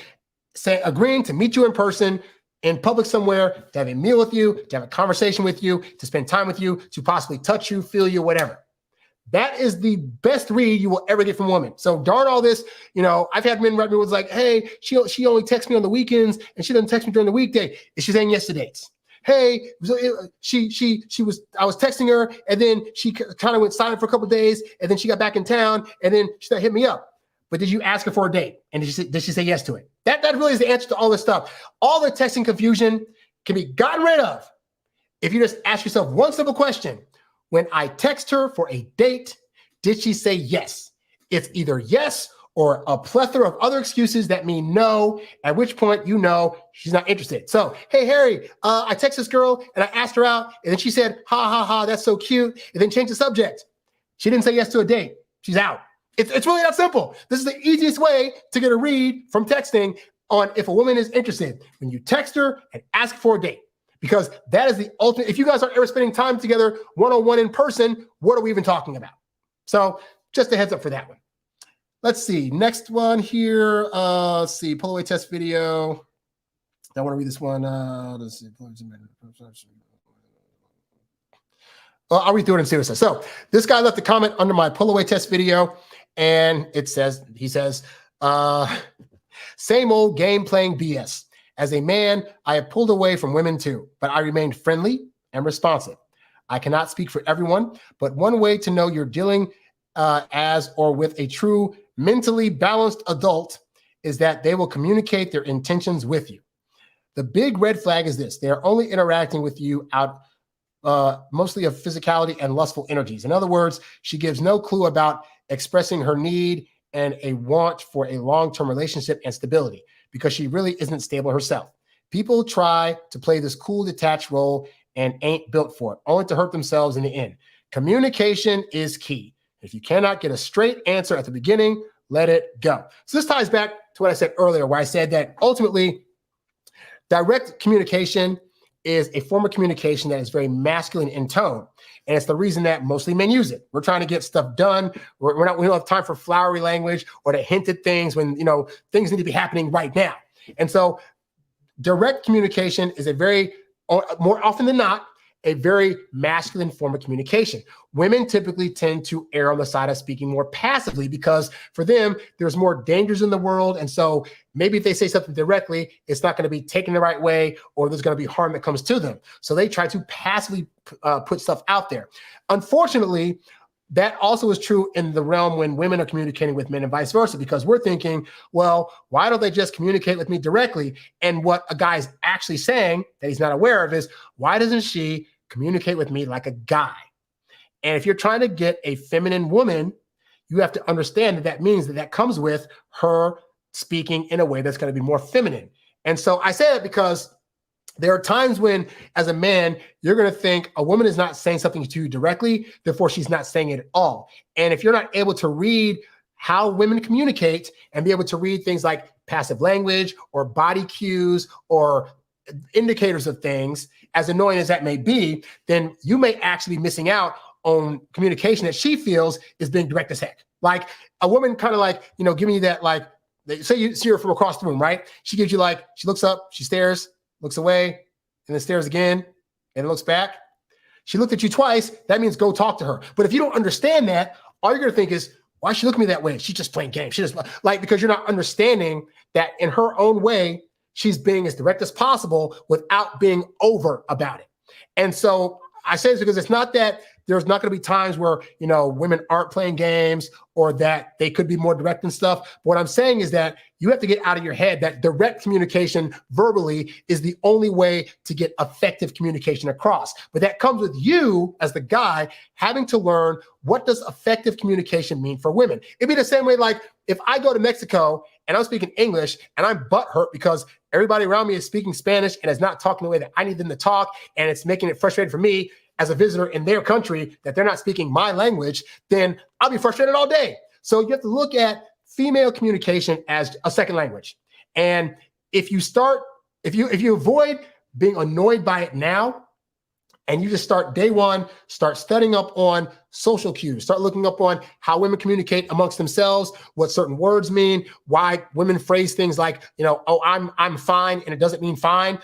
agreeing to meet you in person, in public somewhere, to have a meal with you, to have a conversation with you, to spend time with you, to possibly touch you, feel you, whatever? That is the best read you will ever get from women. So darn all this, I've had men write me was like, hey, she only texts me on the weekends and she doesn't text me during the weekday. Is she saying yes to dates? Hey, I was texting her and then she kind of went silent for a couple of days and then she got back in town and then she hit me up. But did you ask her for a date? And did she say yes to it? That really is the answer to all this stuff. All the texting confusion can be gotten rid of if you just ask yourself one simple question. When I text her for a date, did she say yes? It's either yes or a plethora of other excuses that mean no, at which point she's not interested. So, hey, Harry, I text this girl and I asked her out and then she said, ha, ha, ha, that's so cute, and then changed the subject. She didn't say yes to a date. She's out. It's really that simple. This is the easiest way to get a read from texting on if a woman is interested. When you text her and ask for a date. Because that is the ultimate. If you guys aren't ever spending time together one-on-one in person, what are we even talking about? So just a heads up for that one. Let's see. Next one here. Let's see. Pull away test video. I want to read this one. Let's see. I'll read through it and see what it says. So this guy left a comment under my pull away test video, and he says, same old game playing BS. As a man, I have pulled away from women too, but I remained friendly and responsive. I cannot speak for everyone, but one way to know you're dealing as or with a true mentally balanced adult is that they will communicate their intentions with you. The big red flag is this: they are only interacting with you out mostly of physicality and lustful energies. In other words, she gives no clue about expressing her need and a want for a long-term relationship and stability, because she really isn't stable herself. People try to play this cool, detached role and ain't built for it, only to hurt themselves in the end. Communication is key. If you cannot get a straight answer at the beginning, let it go. So this ties back to what I said earlier, where I said that ultimately direct communication is a form of communication that is very masculine in tone. And it's the reason that mostly men use it. We're trying to get stuff done. We don't have time for flowery language or to hint at things when, things need to be happening right now. And so direct communication is more often than not, a very masculine form of communication. Women typically tend to err on the side of speaking more passively because for them, there's more dangers in the world. And so maybe if they say something directly, it's not going to be taken the right way, or there's going to be harm that comes to them. So they try to passively put stuff out there. Unfortunately, that also is true in the realm when women are communicating with men and vice versa, because we're thinking, well, why don't they just communicate with me directly? And what a guy's actually saying that he's not aware of is, why doesn't she communicate with me like a guy? And if you're trying to get a feminine woman, you have to understand that means that comes with her speaking in a way that's going to be more feminine. And so I say that because there are times when, as a man, you're going to think a woman is not saying something to you directly, therefore she's not saying it at all. And if you're not able to read how women communicate and be able to read things like passive language or body cues or indicators of things, as annoying as that may be, then you may actually be missing out on communication that she feels is being direct as heck. Like a woman kind of giving you that, say you see her from across the room, right? She gives you she looks up, she stares, looks away, and then stares again, and looks back. She looked at you twice. That means go talk to her. But if you don't understand that, all you're going to think is, why is she looking at me that way? She's just playing games. She just because you're not understanding that in her own way, she's being as direct as possible without being over about it. And so I say this because it's not that there's not going to be times where, women aren't playing games or that they could be more direct and stuff. But what I'm saying is that you have to get out of your head that direct communication verbally is the only way to get effective communication across. But that comes with you as the guy having to learn, what does effective communication mean for women? It'd be the same way, if I go to Mexico and I'm speaking English and I'm butthurt because everybody around me is speaking Spanish and is not talking the way that I need them to talk, and it's making it frustrating for me as a visitor in their country that they're not speaking my language, then I'll be frustrated all day. So you have to look at female communication as a second language. And if you avoid being annoyed by it now, and you just start day one, start studying up on social cues, start looking up on how women communicate amongst themselves, what certain words mean, why women phrase things like, oh, I'm fine, and it doesn't mean fine.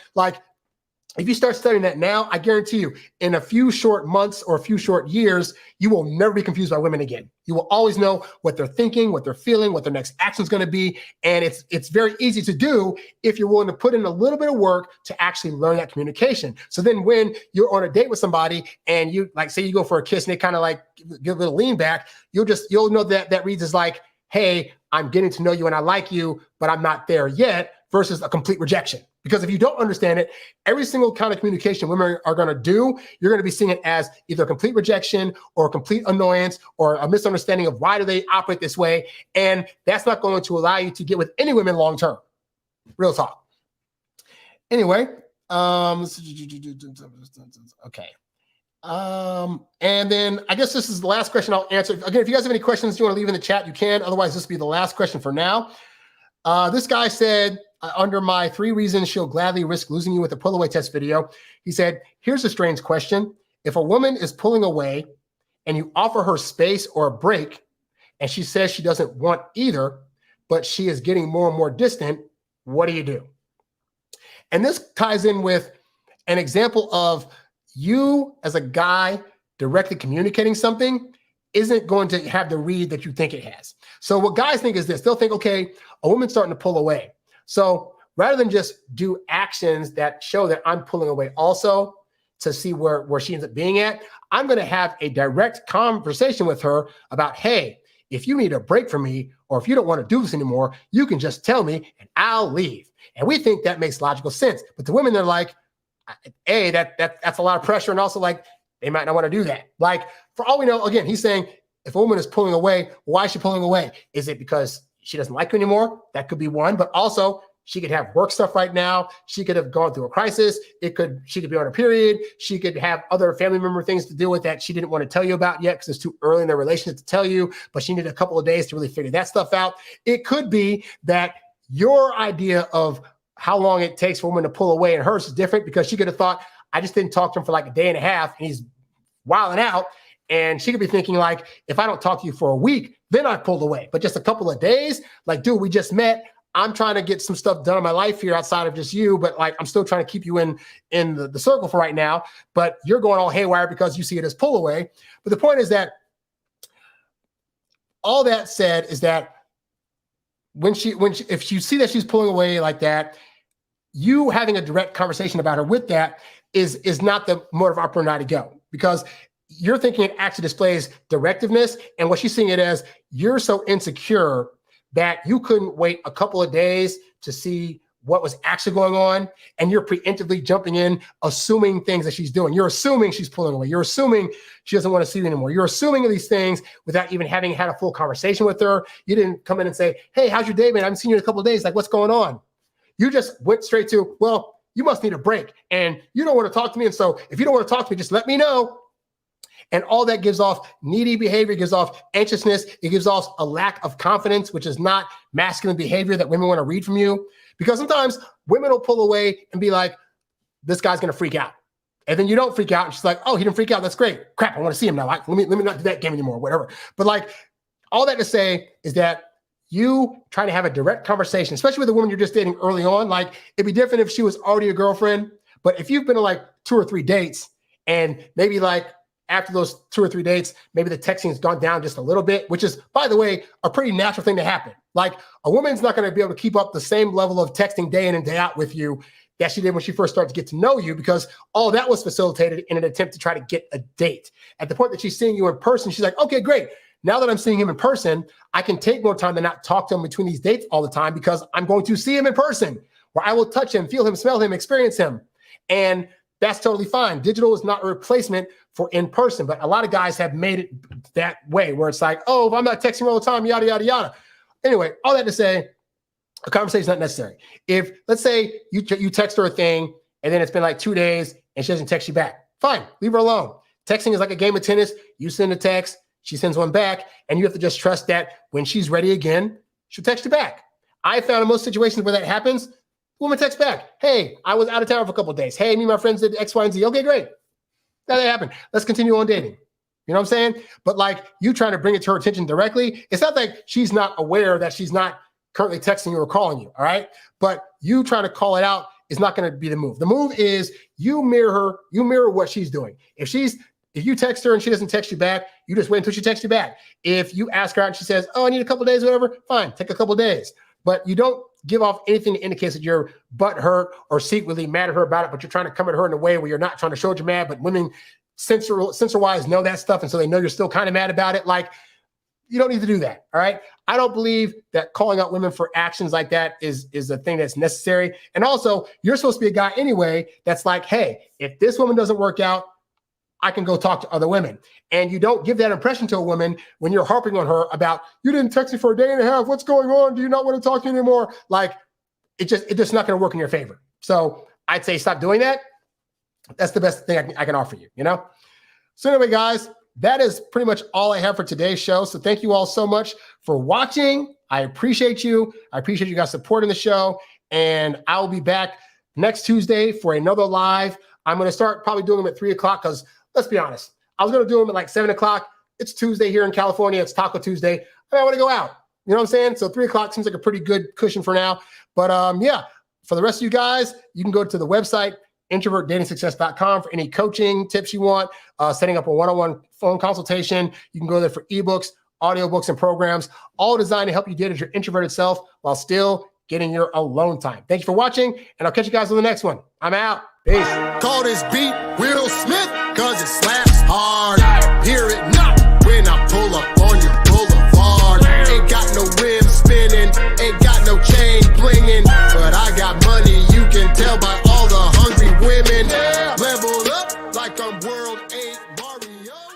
if you start studying that now, I guarantee you, in a few short months or a few short years, you will never be confused by women again. You will always know what they're thinking, what they're feeling, what their next action is going to be. And it's very easy to do if you're willing to put in a little bit of work to actually learn that communication. So then when you're on a date with somebody and you, like, say you go for a kiss and they kind of like give a little lean back, you'll know that reads as like, hey, I'm getting to know you and I like you, but I'm not there yet, versus a complete rejection. Because if you don't understand it, every single kind of communication women are going to do, you're going to be seeing it as either a complete rejection or a complete annoyance or a misunderstanding of why do they operate this way. And that's not going to allow you to get with any women long term. Real talk. Anyway, okay. And then I guess this is the last question I'll answer. Again, if you guys have any questions you want to leave in the chat, you can. Otherwise, this will be the last question for now. This guy said, under my 3 reasons she'll gladly risk losing you with a pull away test video, he said, here's a strange question. If a woman is pulling away and you offer her space or a break and she says she doesn't want either, but she is getting more and more distant, what do you do? And this ties in with an example of you as a guy directly communicating something isn't going to have the read that you think it has. So what guys think is this. They'll think, okay, a woman's starting to pull away. So rather than just do actions that show that I'm pulling away also to see where she ends up being at, I'm going to have a direct conversation with her about, hey, if you need a break from me or if you don't want to do this anymore, you can just tell me and I'll leave. And we think that makes logical sense. But the women, they're like, hey, that's a lot of pressure. And also like, they might not want to do that. Like, for all we know, again, he's saying if a woman is pulling away, why is she pulling away? Is it because she doesn't like you anymore? That could be one. But also, she could have work stuff right now. She could have gone through a crisis. She could be on her period. She could have other family member things to deal with that she didn't want to tell you about yet because it's too early in their relationship to tell you, but she needed a couple of days to really figure that stuff out. It could be that your idea of how long it takes for a woman to pull away and hers is different because she could have thought, I just didn't talk to him for like a day and a half and he's wilding out. And she could be thinking like, if I don't talk to you for a week, then I pulled away. But just a couple of days, like, dude, we just met. I'm trying to get some stuff done in my life here outside of just you, but like, I'm still trying to keep you in the circle for right now. But you're going all haywire because you see it as pull away. But the point is that all that said is that if you see that she's pulling away like that, you having a direct conversation about her with that is not the motive operandi to go, because you're thinking it actually displays directiveness. And what she's seeing it as, you're so insecure that you couldn't wait a couple of days to see what was actually going on. And you're preemptively jumping in, assuming things that she's doing. You're assuming she's pulling away. You're assuming she doesn't want to see you anymore. You're assuming these things without even having had a full conversation with her. You didn't come in and say, hey, how's your day, man? I haven't seen you in a couple of days. Like, what's going on? You just went straight to, well, you must need a break and you don't want to talk to me. And so if you don't want to talk to me, just let me know. And all that gives off needy behavior, gives off anxiousness. It gives off a lack of confidence, which is not masculine behavior that women want to read from you. Because sometimes women will pull away and be like, this guy's going to freak out. And then you don't freak out. And she's like, oh, he didn't freak out. That's great. Crap, I want to see him now. Like, let me not do that game anymore, whatever. But like, all that to say is that you trying to have a direct conversation, especially with a woman you're just dating early on. Like, it'd be different if she was already a girlfriend. But if you've been to like 2 or 3 dates and maybe like after those 2 or 3 dates, maybe the texting has gone down just a little bit, which is, by the way, a pretty natural thing to happen. Like, a woman's not going to be able to keep up the same level of texting day in and day out with you that she did when she first started to get to know you, because all that was facilitated in an attempt to try to get a date. At the point that she's seeing you in person, she's like, okay, great. Now that I'm seeing him in person, I can take more time to not talk to him between these dates all the time because I'm going to see him in person, where I will touch him, feel him, smell him, experience him. And that's totally fine. Digital is not a replacement for in person, but a lot of guys have made it that way where it's like, oh, if I'm not texting all the time, yada, yada, yada. Anyway, all that to say, a conversation is not necessary. If, let's say you text her a thing and then it's been like 2 days and she doesn't text you back, fine, leave her alone. Texting is like a game of tennis. You send a text, she sends one back, and you have to just trust that when she's ready again, she'll text you back. I found in most situations where that happens, woman texts back, hey, I was out of town for a couple of days. Hey, me and my friends did X, Y, and Z. Okay, great. That happened. Let's continue on dating. You know what I'm saying? But like, you trying to bring it to her attention directly, it's not like she's not aware that she's not currently texting you or calling you, all right? But you trying to call it out is not going to be the move. The move is you mirror her, you mirror what she's doing. If you text her and she doesn't text you back, you just wait until she texts you back. If you ask her out and she says, oh, I need a couple days, whatever, fine, take a couple days. But you don't give off anything that indicates that you're butthurt or secretly mad at her about it, but you're trying to come at her in a way where you're not trying to show that you're mad, but women censor-wise know that stuff, and so they know you're still kind of mad about it. Like, you don't need to do that, all right? I don't believe that calling out women for actions like that is a thing that's necessary. And also, you're supposed to be a guy anyway that's like, hey, if this woman doesn't work out, I can go talk to other women. And you don't give that impression to a woman when you're harping on her about, you didn't text me for a day and a half. What's going on? Do you not want to talk to me anymore? Like, it's just not going to work in your favor. So I'd say stop doing that. That's the best thing I can offer you, you know? So anyway, guys, that is pretty much all I have for today's show. So thank you all so much for watching. I appreciate you. I appreciate you guys supporting the show. And I'll be back next Tuesday for another live. I'm going to start probably doing them at 3 o'clock because let's be honest, I was going to do them at like 7 o'clock. It's Tuesday here in California. It's Taco Tuesday. I want to go out. You know what I'm saying? So 3 o'clock seems like a pretty good cushion for now. But yeah, for the rest of you guys, you can go to the website, introvertdatingsuccess.com for any coaching tips you want, setting up a one-on-one phone consultation. You can go there for ebooks, audiobooks, and programs, all designed to help you date as your introverted self while still getting your alone time. Thank you for watching, and I'll catch you guys on the next one. I'm out. Peace. Call this beat Will Smith, cause it slaps hard.